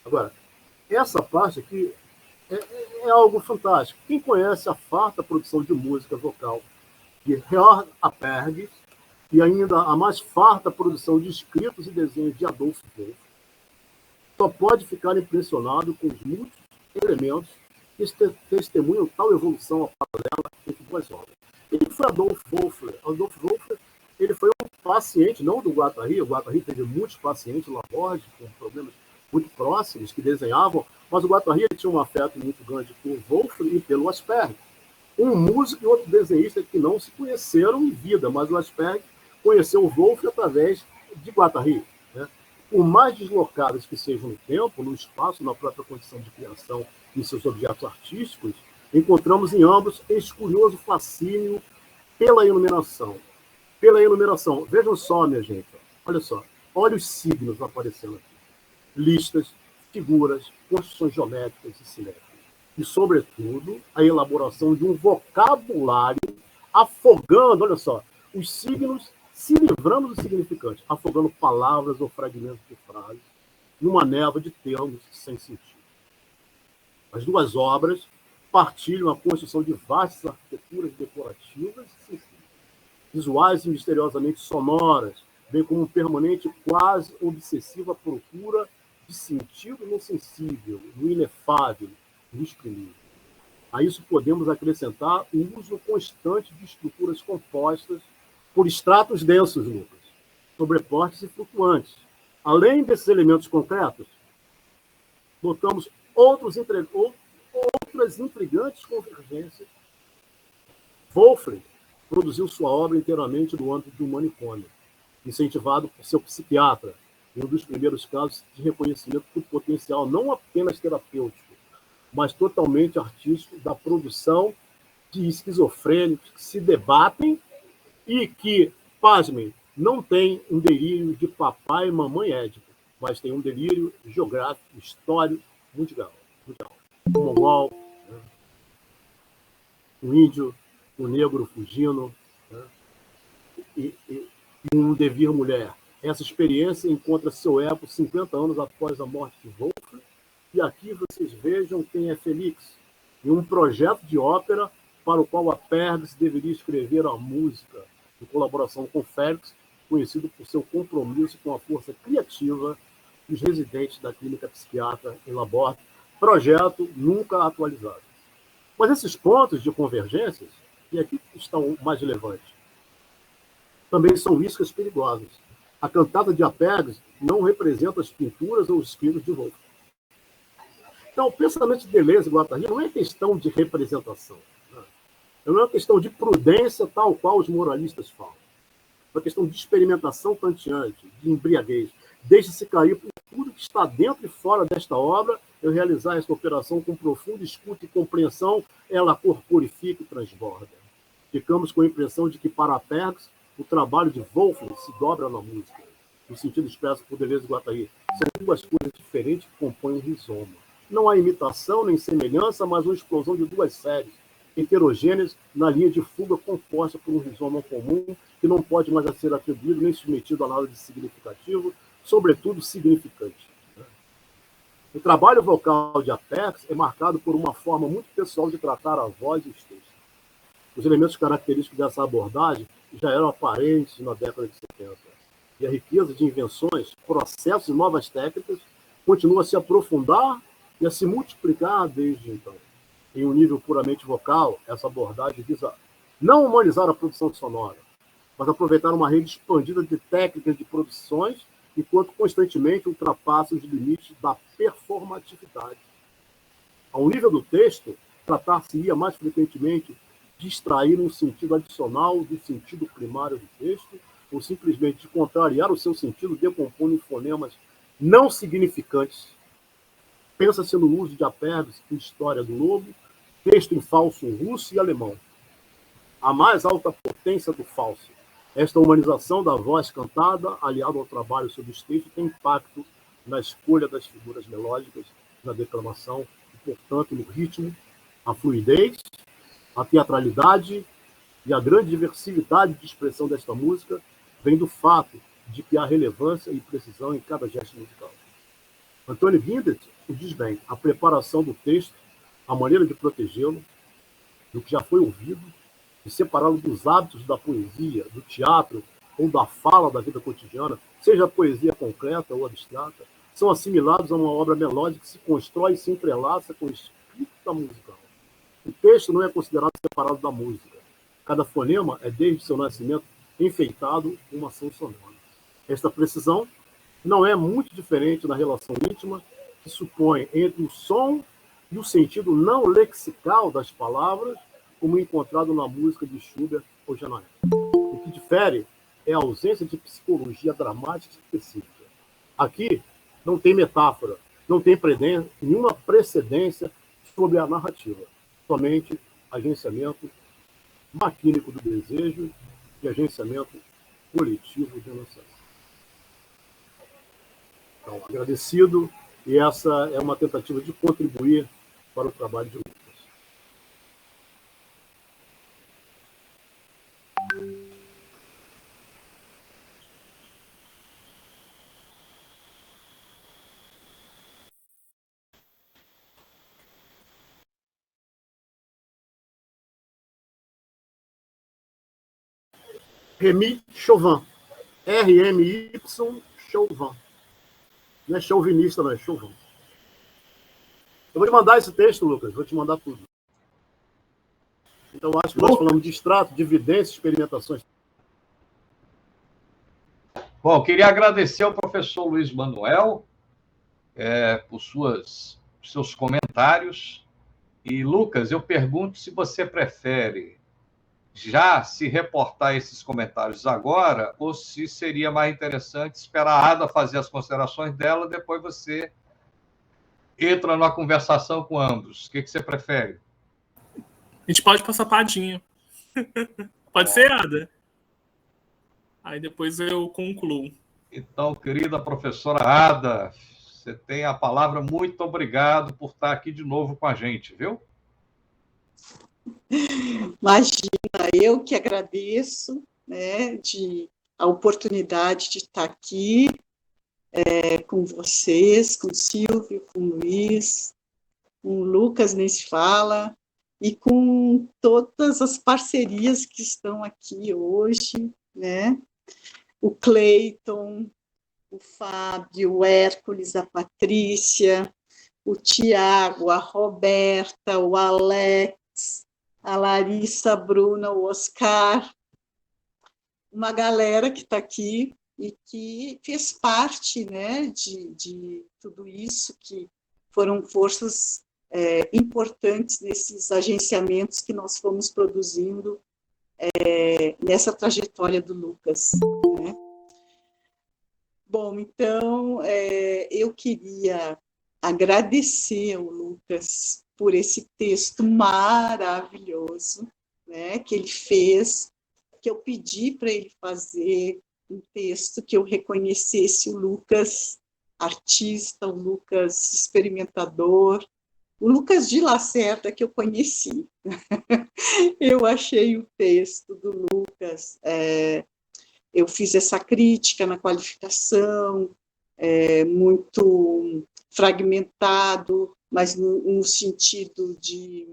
Agora, essa parte aqui é algo fantástico. Quem conhece a farta produção de música vocal de Georg Aperges e ainda a mais farta produção de escritos e desenhos de Adolf Wolff, só pode ficar impressionado com os múltiplos elementos que testemunham tal evolução paralela entre duas obras. Quem foi Adolf Wolff? Adolf Wolff, ele foi um paciente, não do Guattari. O Guattari teve muitos pacientes lá fora, com problemas muito próximos, que desenhavam, mas o Guattari tinha um afeto muito grande por Wolff e pelo Asperger. Um músico e outro desenhista que não se conheceram em vida, mas o Asperger conheceu o Wolff através de Guattari. Né? Por mais deslocados que sejam no tempo, no espaço, na própria condição de criação e seus objetos artísticos, encontramos em ambos esse curioso fascínio pela iluminação. Pela iluminação. Vejam só, minha gente. Olha só. Olha os signos aparecendo aqui. listas, figuras, construções geométricas e simétricas. E, sobretudo, a elaboração de um vocabulário afogando, olha só, os signos, se livrando do significante, afogando palavras ou fragmentos de frases numa névoa de termos sem sentido. As duas obras partilham a construção de vastas arquiteturas decorativas e sensíveis, visuais e misteriosamente sonoras, bem como permanente, quase obsessiva procura de sentido no sensível, no inefável, no exprimível. A isso podemos acrescentar o uso constante de estruturas compostas por estratos densos, Lucas, sobrepostos e flutuantes. Além desses elementos concretos, notamos outras intrigantes convergências. Wolfram produziu sua obra inteiramente no âmbito do manicômio, incentivado por seu psiquiatra, em um dos primeiros casos de reconhecimento do potencial não apenas terapêutico, mas totalmente artístico da produção de esquizofrênicos que se debatem e que, pasmem, não tem um delírio de papai e mamãe édipo, mas tem um delírio geográfico, histórico, mundial. O mongol, né? O índio, o negro fugindo, né? e um devir mulher. Essa experiência encontra seu eco 50 anos após a morte de Wolfram, e aqui vocês vejam quem é Felix, em um projeto de ópera para o qual a Pergs deveria escrever a música, em colaboração com Félix, conhecido por seu compromisso com a força criativa dos residentes da clínica psiquiatra em Laborde, projeto nunca atualizado. Mas esses pontos de convergências, e aqui está o mais relevante, também são iscas perigosas. A cantada de Apegs não representa as pinturas ou os escritos de Wolfram. Então, o pensamento de Deleuze e Guattari não é questão de representação. Não é uma questão de prudência, tal qual os moralistas falam. É uma questão de experimentação kantiante, de embriaguez. Deixa-se cair por tudo que está dentro e fora desta obra. Eu realizar esta operação com profunda escuta e compreensão, ela corporifica e transborda. Ficamos com a impressão de que, para Pergs, o trabalho de Wolfram se dobra na música, no sentido expresso por Deleuze e Guattari. São duas coisas diferentes que compõem um rizoma. Não há imitação nem semelhança, mas uma explosão de duas séries heterogêneas na linha de fuga composta por um rizoma comum que não pode mais ser atribuído nem submetido a nada de significativo, sobretudo significante. O trabalho vocal de Apex é marcado por uma forma muito pessoal de tratar a voz e os textos. Os elementos característicos dessa abordagem já eram aparentes na década de 70. E a riqueza de invenções, processos e novas técnicas continua a se aprofundar e a se multiplicar desde então. Em um nível puramente vocal, essa abordagem visa não humanizar a produção sonora, mas aproveitar uma rede expandida de técnicas de produções, enquanto constantemente ultrapassa os limites da performatividade. Ao nível do texto, tratar-se-ia mais frequentemente de extrair um sentido adicional do sentido primário do texto, ou simplesmente de contrariar o seu sentido decompondo em fonemas não significantes. Pensa-se no uso de Apegs em História do Lobo, texto em falso russo e alemão. A mais alta potência do falso. Esta humanização da voz cantada, aliada ao trabalho sobre os textos, tem impacto na escolha das figuras melódicas, na declamação, e, portanto, no ritmo, a fluidez, a teatralidade e a grande diversidade de expressão desta música vem do fato de que há relevância e precisão em cada gesto musical. Antônio Guindet o diz bem, a preparação do texto, a maneira de protegê-lo, do que já foi ouvido, de separá-lo dos hábitos da poesia, do teatro ou da fala da vida cotidiana, seja a poesia concreta ou abstrata, são assimilados a uma obra melódica que se constrói e se entrelaça com o espírito da musical. O texto não é considerado separado da música. Cada fonema é, desde seu nascimento, enfeitado com uma ação sonora. Esta precisão não é muito diferente na relação íntima que supõe entre o som e o sentido não lexical das palavras, como encontrado na música de Schubert ou Janae. O que difere é a ausência de psicologia dramática específica. Aqui não tem metáfora, não tem nenhuma precedência sobre a narrativa, somente agenciamento maquínico do desejo e agenciamento coletivo de emoção. Então, agradecido, e essa é uma tentativa de contribuir para o trabalho de Lucas. Remy Chauvin. R-M-Y Chauvin. Não é chauvinista, não, é Chauvin. Eu vou te mandar esse texto, Lucas, vou te mandar tudo. Então, acho que nós falamos de extrato, de evidência, experimentações. Bom, queria agradecer ao professor Luiz Manuel por seus comentários. E, Lucas, eu pergunto se você prefere já se reportar esses comentários agora ou se seria mais interessante esperar a Ada fazer as considerações dela, depois você entra numa conversação com ambos. O que você prefere? A gente pode passar padinha. Pode ser, Ada? Aí depois eu concluo. Então, querida professora Ada, você tem a palavra. Muito obrigado por estar aqui de novo com a gente, viu? Imagina, eu que agradeço, né, a oportunidade de estar aqui com vocês, com o Silvio, com o Luiz, com o Lucas, nem se fala, e com todas as parcerias que estão aqui hoje, né? O Cleiton, o Fábio, o Hércules, a Patrícia, o Tiago, a Roberta, o Alex, a Larissa, a Bruna, o Oscar, uma galera que está aqui e que fez parte, né, de tudo isso, que foram forças importantes nesses agenciamentos que nós fomos produzindo nessa trajetória do Lucas, né? Bom, então, eu queria agradecer ao Lucas por esse texto maravilhoso, né, que ele fez, que eu pedi para ele fazer um texto que eu reconhecesse o Lucas artista, o Lucas experimentador, o Lucas de Lacerda que eu conheci. Eu achei o texto do Lucas, eu fiz essa crítica na qualificação, muito fragmentado, mas no sentido de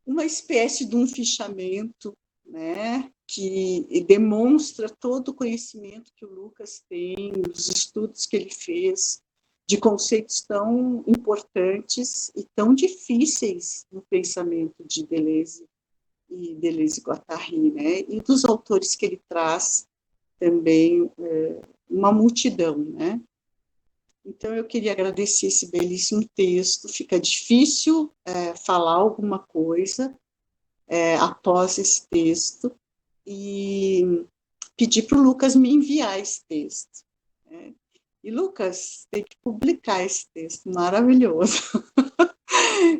uma espécie de um fichamento, né, que demonstra todo o conhecimento que o Lucas tem, os estudos que ele fez, de conceitos tão importantes e tão difíceis no pensamento de Deleuze e Deleuze-Guattari, né, e dos autores que ele traz também uma multidão, né. Então, eu queria agradecer esse belíssimo texto. Fica difícil falar alguma coisa após esse texto e pedir para o Lucas me enviar esse texto. Né? E, Lucas, tem que publicar esse texto maravilhoso.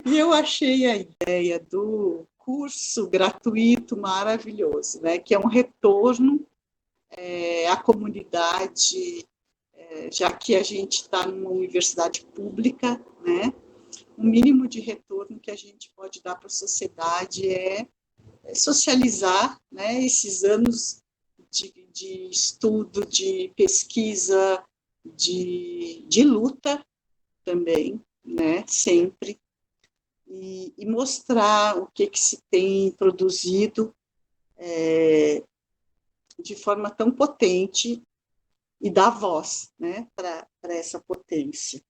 E eu achei a ideia do curso gratuito maravilhoso, né? Que é um retorno à comunidade, já que a gente está numa universidade pública, né? O mínimo de retorno que a gente pode dar para a sociedade é socializar, né, esses anos de estudo, de pesquisa, de luta também, né, sempre, e mostrar o que se tem produzido de forma tão potente e dar voz, né, para essa potência.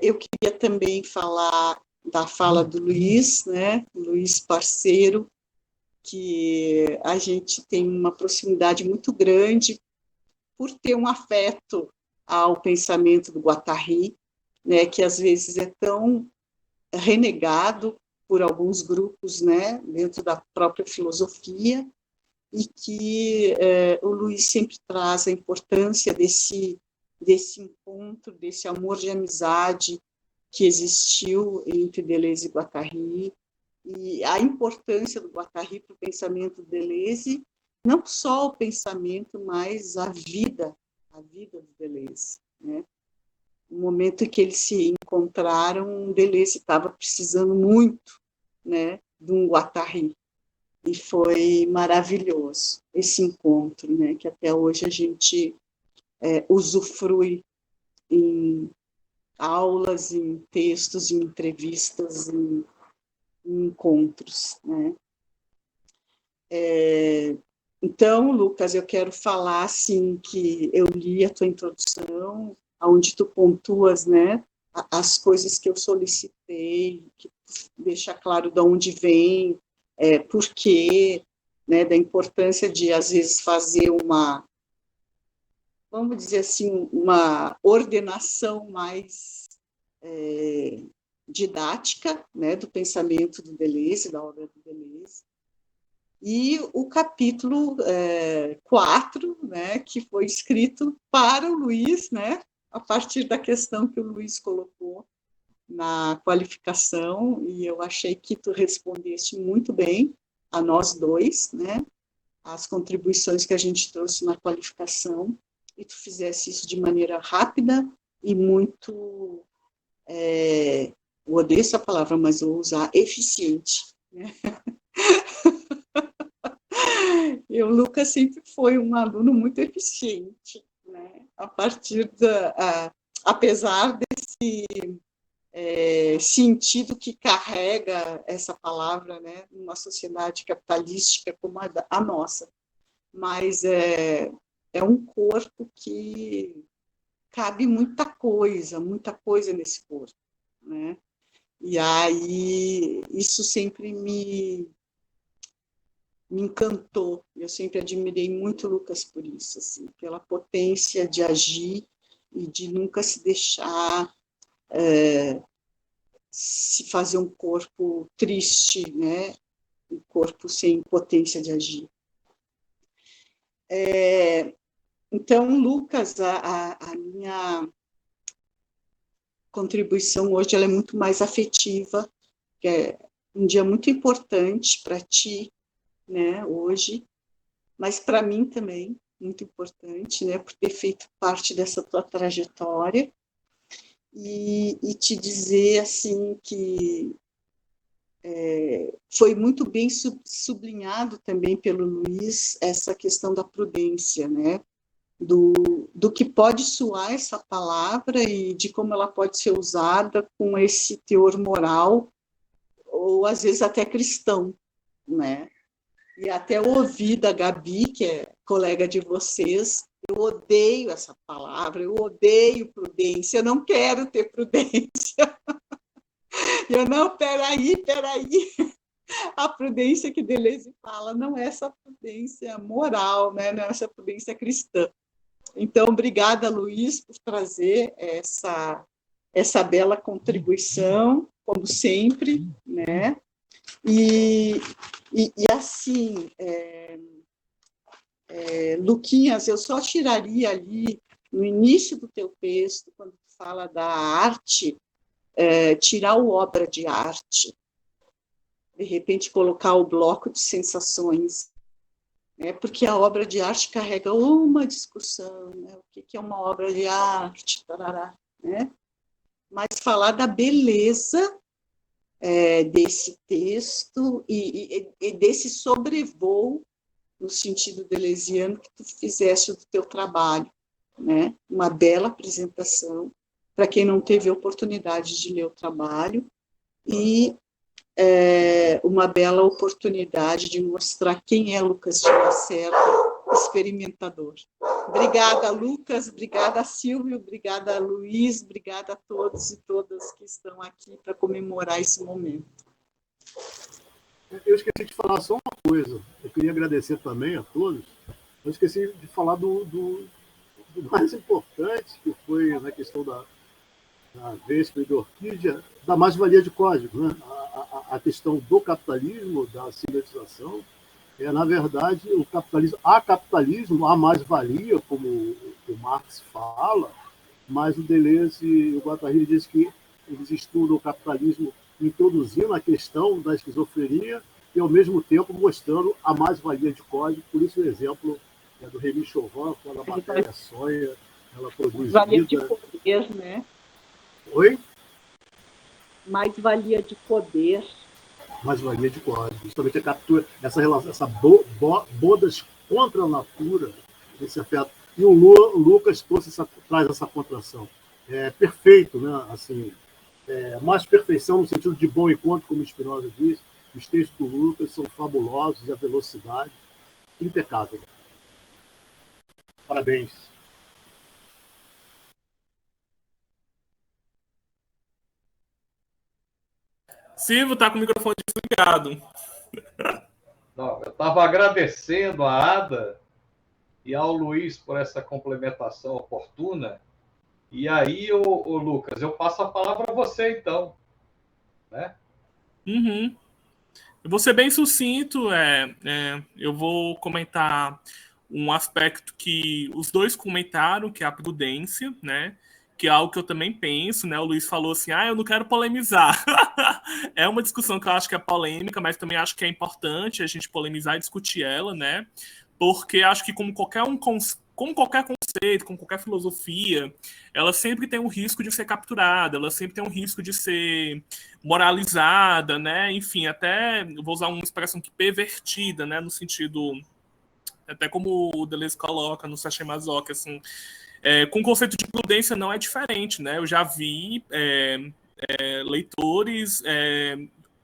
Eu queria também falar da fala do Luiz, né, Luiz parceiro, que a gente tem uma proximidade muito grande por ter um afeto ao pensamento do Guattari, né, que às vezes é tão renegado por alguns grupos, né, dentro da própria filosofia, e que o Luiz sempre traz a importância desse encontro, desse amor de amizade que existiu entre Deleuze e Guattari, e a importância do Guattari para o pensamento de Deleuze, não só o pensamento, mas a vida a vida do Deleuze, né? No momento em que eles se encontraram, o Deleuze estava precisando muito, né, de um Guattari. E foi maravilhoso esse encontro, né, que até hoje a gente usufrui em aulas, em textos, em entrevistas, em encontros, né. Então, Lucas, eu quero falar assim que eu li a tua introdução, onde tu pontuas, né, as coisas que eu solicitei, que deixa claro de onde vem, por quê, né, da importância de às vezes fazer uma, vamos dizer assim, uma ordenação mais didática, né, do pensamento do Deleuze, da obra do Deleuze. E o capítulo 4, né, que foi escrito para o Luiz, né, a partir da questão que o Luiz colocou na qualificação, e eu achei que tu respondeste muito bem a nós dois, né, as contribuições que a gente trouxe na qualificação, e tu fizesse isso de maneira rápida e muito, eu odeio essa palavra, mas eu vou usar, eficiente, né? E o Lucas sempre foi um aluno muito eficiente, né? A partir apesar desse sentido que carrega essa palavra, né, numa sociedade capitalística como a nossa, mas é um corpo que cabe muita coisa nesse corpo, né? E aí isso sempre me encantou. Eu sempre admirei muito o Lucas por isso, assim, pela potência de agir e de nunca se deixar se fazer um corpo triste, né? Um corpo sem potência de agir. Então, Lucas, a minha contribuição hoje ela é muito mais afetiva, que é um dia muito importante para ti, né, hoje, mas para mim também muito importante, né, por ter feito parte dessa tua trajetória, e te dizer assim que foi muito bem sublinhado também pelo Luiz essa questão da prudência, né, do que pode soar essa palavra e de como ela pode ser usada com esse teor moral ou às vezes até cristão, né? E até ouvi da Gabi, que é colega de vocês, eu odeio essa palavra, eu odeio prudência, eu não quero ter prudência. Eu não, peraí, a prudência que Deleuze fala não é essa prudência moral, né? Não é essa prudência cristã. Então, obrigada, Luiz, por trazer essa bela contribuição, como sempre, né? E assim, Luquinhas, eu só tiraria ali, no início do teu texto, quando tu fala da arte, tirar o obra de arte, de repente colocar o bloco de sensações, né? Porque a obra de arte carrega uma discussão, né? O que é uma obra de arte, tarará, né? Mas falar da beleza desse texto e desse sobrevoo no sentido deleuziano que tu fizeste do teu trabalho, né? Uma bela apresentação para quem não teve a oportunidade de ler o trabalho e uma bela oportunidade de mostrar quem é Lucas de Lacerda, experimentador. Obrigada, Lucas, obrigada, Silvio, obrigada, Luiz, obrigada a todos e todas que estão aqui para comemorar esse momento. Eu esqueci de falar só uma coisa. Eu queria agradecer também a todos. Eu esqueci de falar do mais importante, que foi na questão da Vespa e da Orquídea, da mais-valia de código, né? A questão do capitalismo, da civilização, na verdade, o capitalismo, há mais-valia, como o Marx fala, mas o Deleuze e o Guattari dizem que eles estudam o capitalismo introduzindo a questão da esquizofrenia e, ao mesmo tempo, mostrando a mais-valia de código. Por isso, o exemplo É do Remy Chauvin, quando a matéria sonha, ela produz valia vida. De poder, né? Oi? Mais valia de poder. Mais valia de poder. Justamente a captura, essa relação, bodas contra a natura, esse afeto. E o Lucas traz essa contração. É perfeito, né? Assim, mais perfeição no sentido de bom encontro, como Spinoza diz. Os textos do Lucas são fabulosos e a velocidade impecável. Parabéns. Silvio está com o microfone desligado. Não, eu estava agradecendo a Ada e ao Luiz por essa complementação oportuna. E aí, o Lucas, eu passo a palavra a você, então. Né? Uhum. Eu vou ser bem sucinto. Eu vou comentar um aspecto que os dois comentaram, que é a prudência, né? Que é algo que eu também penso, né? O Luiz falou assim, eu não quero polemizar. É uma discussão que eu acho que é polêmica, mas também acho que é importante a gente polemizar e discutir ela, né? Porque acho que como qualquer conceito, como qualquer filosofia, ela sempre tem um risco de ser capturada, ela sempre tem um risco de ser moralizada, né? Enfim, até vou usar uma expressão que pervertida, né? No sentido, até como o Deleuze coloca no Sachet Masoch, assim, com o conceito de prudência não é diferente, né? Eu já vi leitores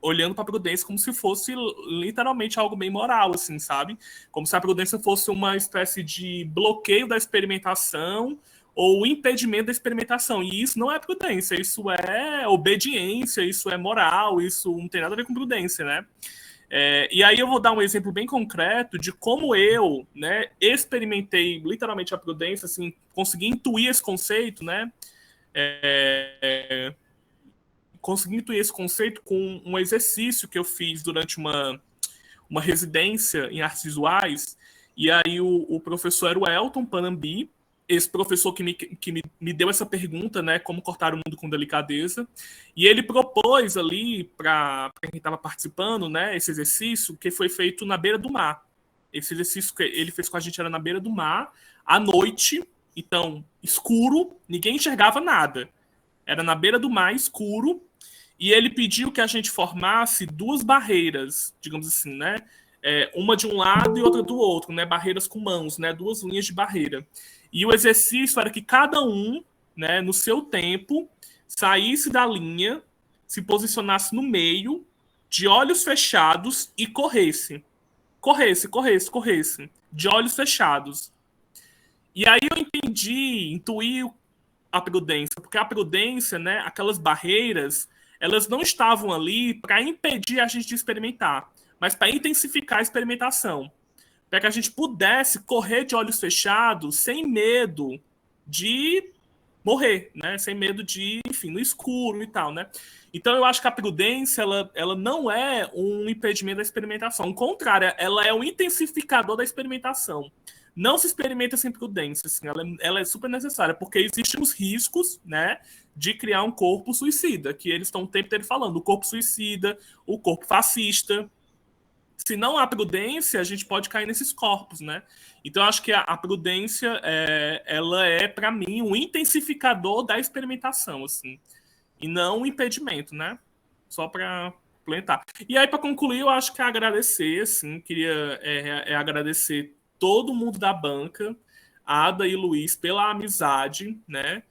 olhando para a prudência como se fosse literalmente algo bem moral, assim, sabe? Como se a prudência fosse uma espécie de bloqueio da experimentação ou impedimento da experimentação. E isso não é prudência, isso é obediência, isso é moral, isso não tem nada a ver com prudência, né? E aí eu vou dar um exemplo bem concreto de como eu, né, experimentei literalmente a prudência, assim, consegui intuir esse conceito, né? Consegui intuir esse conceito com um exercício que eu fiz durante uma residência em artes visuais, e aí o professor era o Elton Panambi, esse professor que me deu essa pergunta, né, como cortar o mundo com delicadeza, e ele propôs ali para quem estava participando, né, esse exercício que foi feito na beira do mar. Esse exercício que ele fez com a gente era na beira do mar, à noite, então escuro, ninguém enxergava nada. Era na beira do mar, escuro, e ele pediu que a gente formasse duas barreiras, digamos assim, né? Uma de um lado e outra do outro, né? Barreiras com mãos, né? Duas linhas de barreira. E o exercício era que cada um, né, no seu tempo, saísse da linha, se posicionasse no meio, de olhos fechados e corresse. Corresse, de olhos fechados. E aí eu intuí a prudência, porque a prudência, né, aquelas barreiras, elas não estavam ali para impedir a gente de experimentar, mas para intensificar a experimentação, para que a gente pudesse correr de olhos fechados sem medo de morrer, né, sem medo de, enfim, no escuro e tal, né. Então eu acho que a prudência, ela não é um impedimento da experimentação, ao contrário, ela é um intensificador da experimentação. Não se experimenta sem prudência, assim, ela é super necessária, porque existem os riscos, né, de criar um corpo suicida, que eles estão o tempo inteiro falando, o corpo suicida, o corpo fascista. Se não há prudência, a gente pode cair nesses corpos, né? Então, eu acho que a prudência, ela é, para mim, um intensificador da experimentação, assim, e não um impedimento, né? Só para complementar. E aí, para concluir, eu acho que é agradecer, assim, queria agradecer todo mundo da banca, Ada e Luiz, pela amizade, né?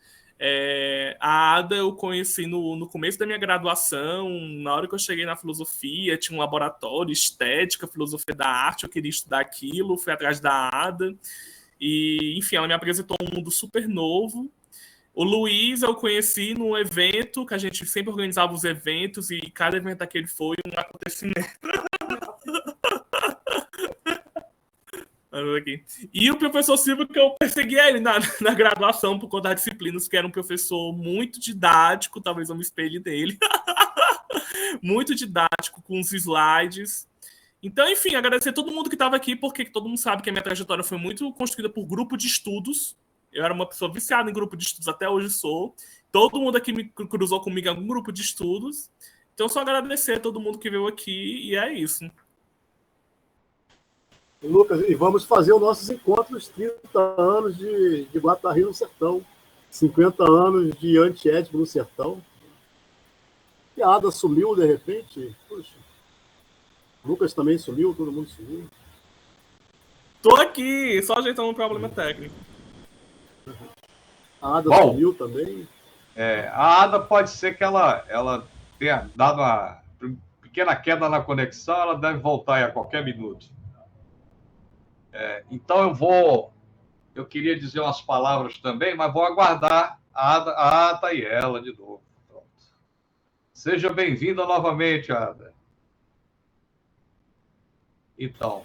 A Ada eu conheci no começo da minha graduação, na hora que eu cheguei na filosofia, tinha um laboratório, estética, filosofia da arte, eu queria estudar aquilo, fui atrás da Ada, e enfim, ela me apresentou um mundo super novo. O Luiz eu conheci num evento, que a gente sempre organizava os eventos, e cada evento daquele foi um acontecimento. Aqui. E o professor Silva, que eu persegui ele na graduação por conta das disciplinas, que era um professor muito didático, talvez eu me espelhe dele. Muito didático, com os slides. Então, enfim, agradecer a todo mundo que estava aqui, porque todo mundo sabe que a minha trajetória foi muito construída por grupo de estudos. Eu era uma pessoa viciada em grupo de estudos, até hoje sou. Todo mundo aqui me cruzou comigo em algum grupo de estudos. Então, só agradecer a todo mundo que veio aqui, e é isso. Lucas, e vamos fazer os nossos encontros 30 anos de Guatari no Sertão, 50 anos de antiético no Sertão. E a Ada sumiu de repente. Puxa. Lucas também sumiu, todo mundo sumiu. Tô aqui, só ajeitando um problema técnico. A Ada sumiu também. A Ada pode ser que ela tenha dado uma pequena queda na conexão, ela deve voltar aí a qualquer minuto. Então eu queria dizer umas palavras também, mas vou aguardar a Ada tá aí, ela de novo. Pronto. Seja bem-vinda novamente, Ada. Então,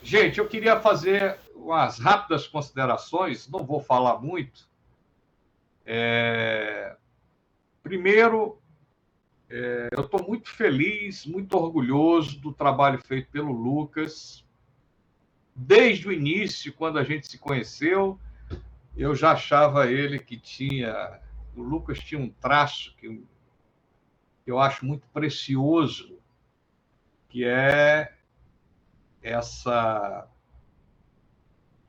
gente, eu queria fazer umas rápidas considerações, não vou falar muito. Primeiro, eu estou muito feliz, muito orgulhoso do trabalho feito pelo Lucas. Desde o início, quando a gente se conheceu, eu já achava ele que o Lucas tinha um traço que eu acho muito precioso, que é essa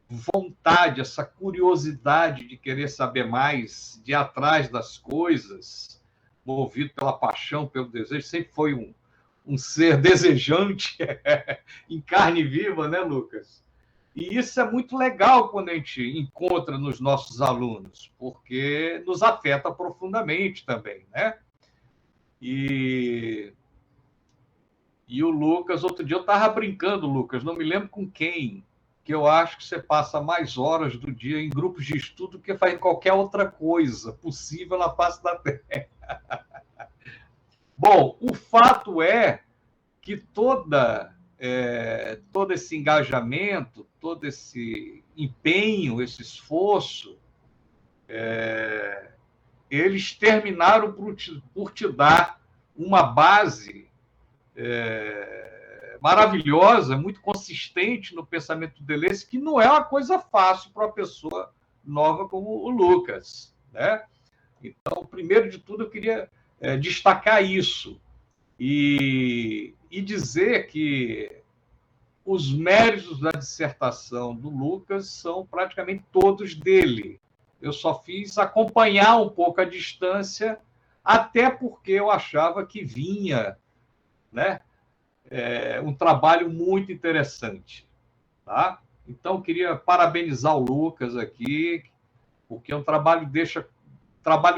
vontade, essa curiosidade de querer saber mais, de ir atrás das coisas, movido pela paixão, pelo desejo. Sempre foi um ser desejante em carne viva, né, Lucas? E isso é muito legal quando a gente encontra nos nossos alunos, porque nos afeta profundamente também, né? E o Lucas, outro dia eu estava brincando, Lucas, não me lembro com quem, que eu acho que você passa mais horas do dia em grupos de estudo do que faz qualquer outra coisa possível na face da Terra. Bom, o fato é que todo esse engajamento, todo esse empenho, esse esforço, eles terminaram por te dar uma base maravilhosa, muito consistente no pensamento do Deleuze, que não é uma coisa fácil para uma pessoa nova como o Lucas, né? Então, primeiro de tudo, eu queria destacar isso e dizer que os méritos da dissertação do Lucas são praticamente todos dele. Eu só fiz acompanhar um pouco a distância, até porque eu achava que vinha, né, um trabalho muito interessante. Tá? Então, queria parabenizar o Lucas aqui, porque um trabalho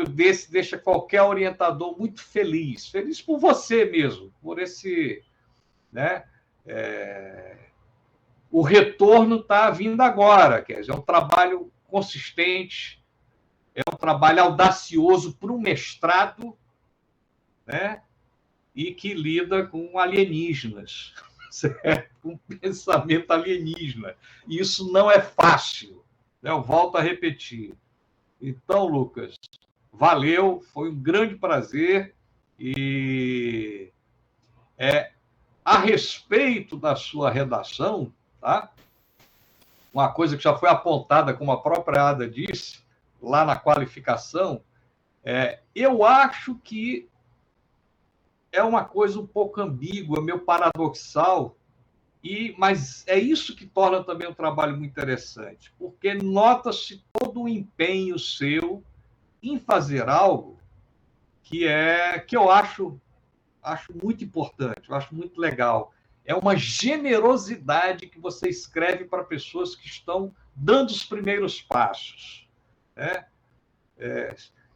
desse deixa qualquer orientador muito feliz. Feliz por você mesmo, por esse... né, o retorno está vindo agora, quer dizer, é um trabalho consistente, é um trabalho audacioso para um mestrado, né, e que lida com alienígenas, certo? Com pensamento alienígena. E isso não é fácil, né? Eu volto a repetir. Então, Lucas, valeu, foi um grande prazer e a respeito da sua redação, tá? Uma coisa que já foi apontada, como a própria Ada disse, lá na qualificação, eu acho que é uma coisa um pouco ambígua, meio paradoxal, mas é isso que torna também o trabalho muito interessante, porque nota-se todo o empenho seu em fazer algo que eu acho muito importante, eu acho muito legal. É uma generosidade que você escreve para pessoas que estão dando os primeiros passos, né?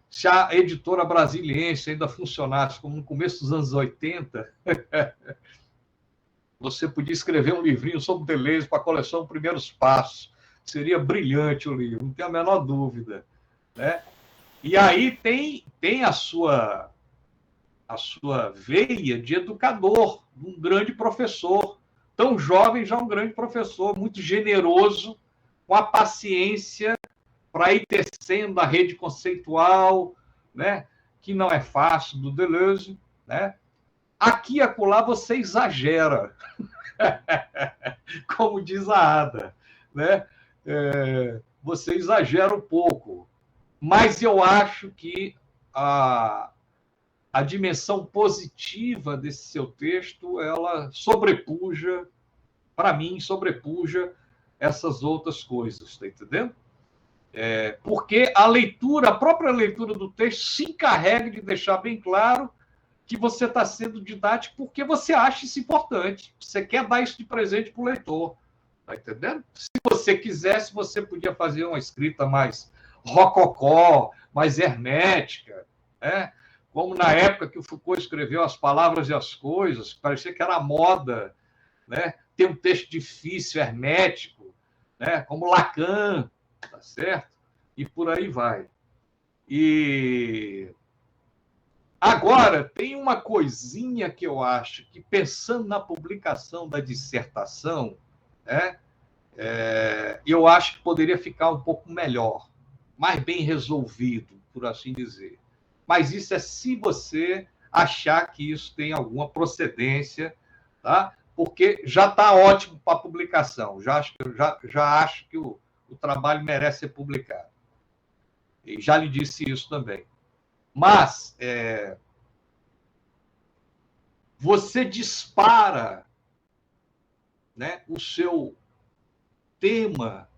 Se a editora Brasiliense ainda funcionasse como no começo dos anos 80, você podia escrever um livrinho sobre Deleuze para a coleção Primeiros Passos. Seria brilhante o livro, não tenho a menor dúvida, né? E aí tem a sua veia de educador, um grande professor, tão jovem, já um grande professor, muito generoso, com a paciência para ir tecendo a rede conceitual, né, que não é fácil, do Deleuze, né? Aqui e acolá você exagera, como diz a Ada, né? Você exagera um pouco, mas eu acho que a dimensão positiva desse seu texto, ela sobrepuja para mim, sobrepuja essas outras coisas, está entendendo? Porque a própria leitura do texto se encarrega de deixar bem claro que você está sendo didático porque você acha isso importante. Você quer dar isso de presente para o leitor. Está entendendo? Se você quisesse, você podia fazer uma escrita mais rococó, mais hermética, né? Como na época que o Foucault escreveu As Palavras e as Coisas, parecia que era moda, né? Ter um texto difícil, hermético, né? Como Lacan, tá certo? E por aí vai. E agora, tem uma coisinha que eu acho que, pensando na publicação da dissertação, né, eu acho que poderia ficar um pouco melhor, mais bem resolvido, por assim dizer. Mas isso é se você achar que isso tem alguma procedência, tá? Porque já está ótimo para publicação. Já acho que o trabalho merece ser publicado. E já lhe disse isso também. Mas você dispara, né, o seu tema,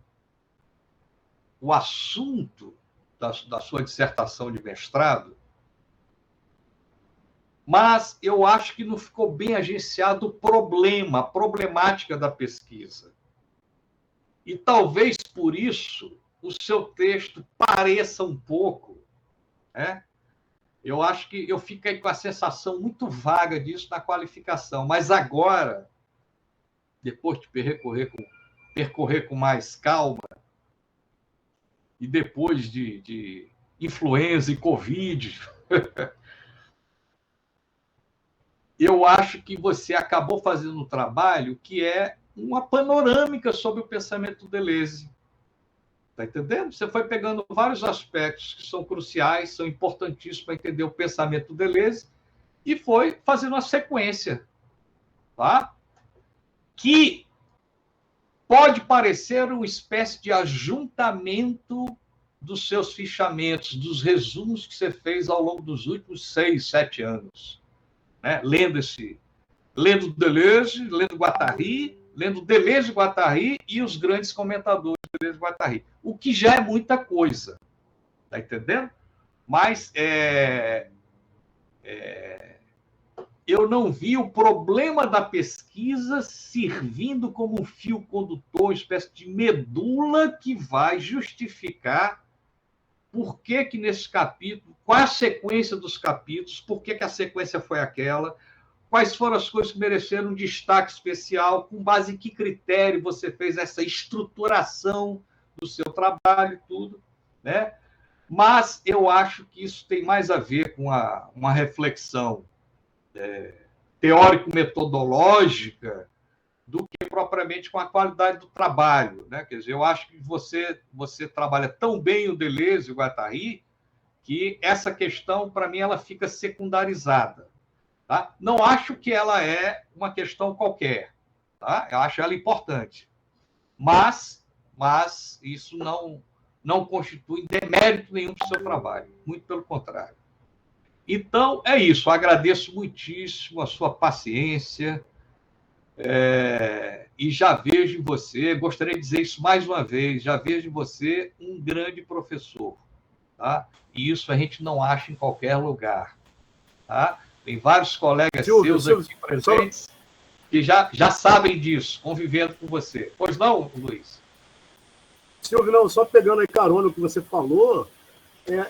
o assunto da sua dissertação de mestrado, mas eu acho que não ficou bem agenciado o problema, a problemática da pesquisa. E talvez por isso o seu texto pareça um pouco, né? Eu acho que eu fiquei com a sensação muito vaga disso na qualificação, mas agora, depois de percorrer com mais calma, e depois de influenza e Covid, eu acho que você acabou fazendo um trabalho que é uma panorâmica sobre o pensamento do Deleuze. Está entendendo? Você foi pegando vários aspectos que são cruciais, são importantíssimos para entender o pensamento do Deleuze e foi fazendo uma sequência, tá? Que pode parecer uma espécie de ajuntamento dos seus fichamentos, dos resumos que você fez ao longo dos últimos 6, 7 anos. Né? Lendo Deleuze, lendo Guattari, lendo Deleuze e Guattari e os grandes comentadores de Deleuze e Guattari. O que já é muita coisa. Está entendendo? Mas eu não vi o problema da pesquisa servindo como um fio condutor, uma espécie de medula que vai justificar por que nesse capítulo, qual a sequência dos capítulos, por que a sequência foi aquela, quais foram as coisas que mereceram um destaque especial, com base em que critério você fez essa estruturação do seu trabalho e tudo, né? Mas eu acho que isso tem mais a ver com uma reflexão teórico-metodológica do que propriamente com a qualidade do trabalho, né? Quer dizer, eu acho que você trabalha tão bem o Deleuze e o Guattari que essa questão, para mim, ela fica secundarizada. Tá? Não acho que ela é uma questão qualquer. Tá? Eu acho ela importante. Mas isso não constitui demérito nenhum para o seu trabalho. Muito pelo contrário. Então, é isso. Eu agradeço muitíssimo a sua paciência e já vejo em você, gostaria de dizer isso mais uma vez, já vejo em você um grande professor. Tá? E isso a gente não acha em qualquer lugar. Tá? Tem vários colegas seus aqui presentes que já sabem disso, convivendo com você. Pois não, Luiz? Silvio, não, só pegando aí carona o que você falou,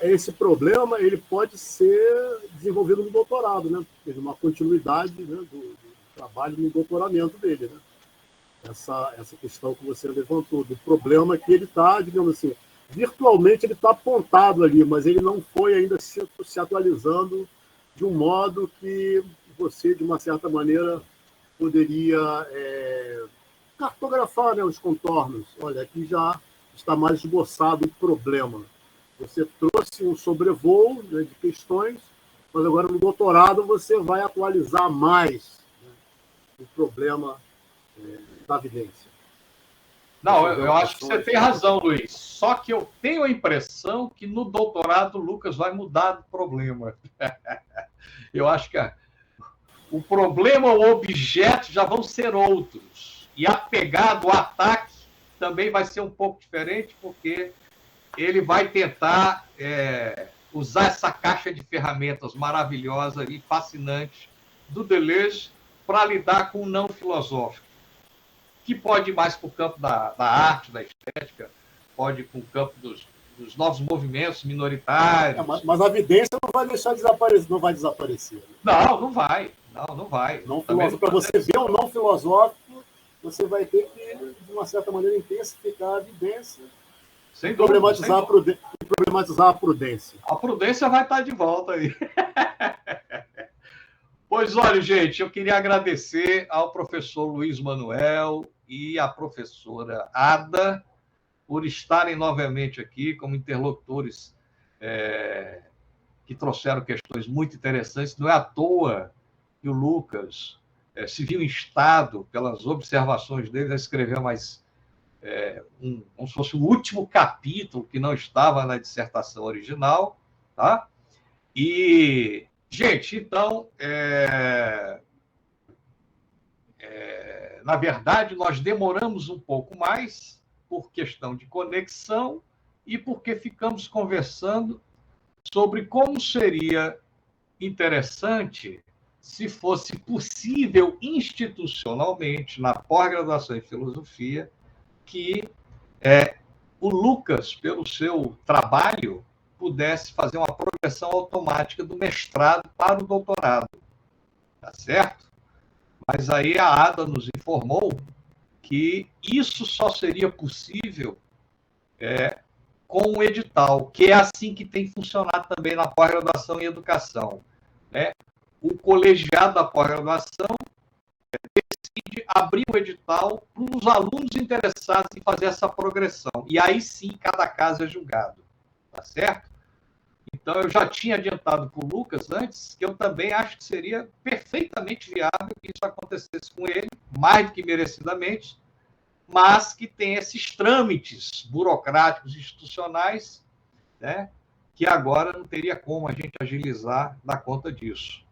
esse problema ele pode ser desenvolvido no doutorado, né? Teve uma continuidade, né, do trabalho no doutoramento dele, né? Essa questão que você levantou, do problema que ele está, digamos assim, virtualmente ele está apontado ali, mas ele não foi ainda se atualizando de um modo que você, de uma certa maneira, poderia cartografar, né, os contornos. Olha, aqui já está mais esboçado o problema. Você trouxe um sobrevoo, né, de questões, mas agora no doutorado você vai atualizar mais, né, o problema da vivência. Não, eu acho que você tem razão, Luiz. Só que eu tenho a impressão que no doutorado o Lucas vai mudar do problema. Eu acho que o problema, o objeto já vão ser outros. E a pegada, o ataque, também vai ser um pouco diferente, porque ele vai tentar usar essa caixa de ferramentas maravilhosa e fascinante do Deleuze para lidar com o não filosófico, que pode ir mais para o campo da arte, da estética, pode ir para o campo dos novos movimentos minoritários. Mas a evidência não vai deixar desaparecer, não vai desaparecer. Não vai. Não vai. Para você ver o não filosófico, você vai ter que, de uma certa maneira, intensificar a evidência e problematizar a prudência. A prudência vai estar de volta aí. Pois olha, gente, eu queria agradecer ao professor Luiz Manuel e à professora Ada por estarem novamente aqui como interlocutores que trouxeram questões muito interessantes. Não é à toa que o Lucas se viu instado pelas observações dele a escrever mais como se fosse o último capítulo que não estava na dissertação original, tá? E, gente, então, na verdade, nós demoramos um pouco mais por questão de conexão e porque ficamos conversando sobre como seria interessante se fosse possível institucionalmente, na pós-graduação em filosofia, que o Lucas, pelo seu trabalho, pudesse fazer uma progressão automática do mestrado para o doutorado. Tá certo? Mas aí a Ada nos informou que isso só seria possível com o edital, que é assim que tem funcionado também na pós-graduação em educação, né? O colegiado da pós-graduação decide abrir o edital para os alunos interessados em fazer essa progressão. E aí sim, cada caso é julgado. Tá certo? Então, eu já tinha adiantado para o Lucas antes que eu também acho que seria perfeitamente viável que isso acontecesse com ele, mais do que merecidamente, mas que tem esses trâmites burocráticos institucionais, né, que agora não teria como a gente agilizar na conta disso.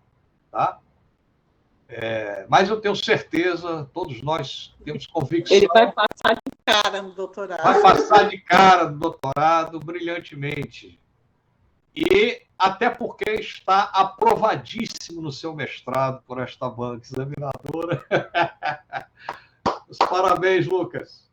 Tá? Mas eu tenho certeza, todos nós temos convicção. Ele vai passar de cara no doutorado. Vai passar de cara no doutorado brilhantemente. E até porque está aprovadíssimo no seu mestrado por esta banca examinadora. Os parabéns, Lucas.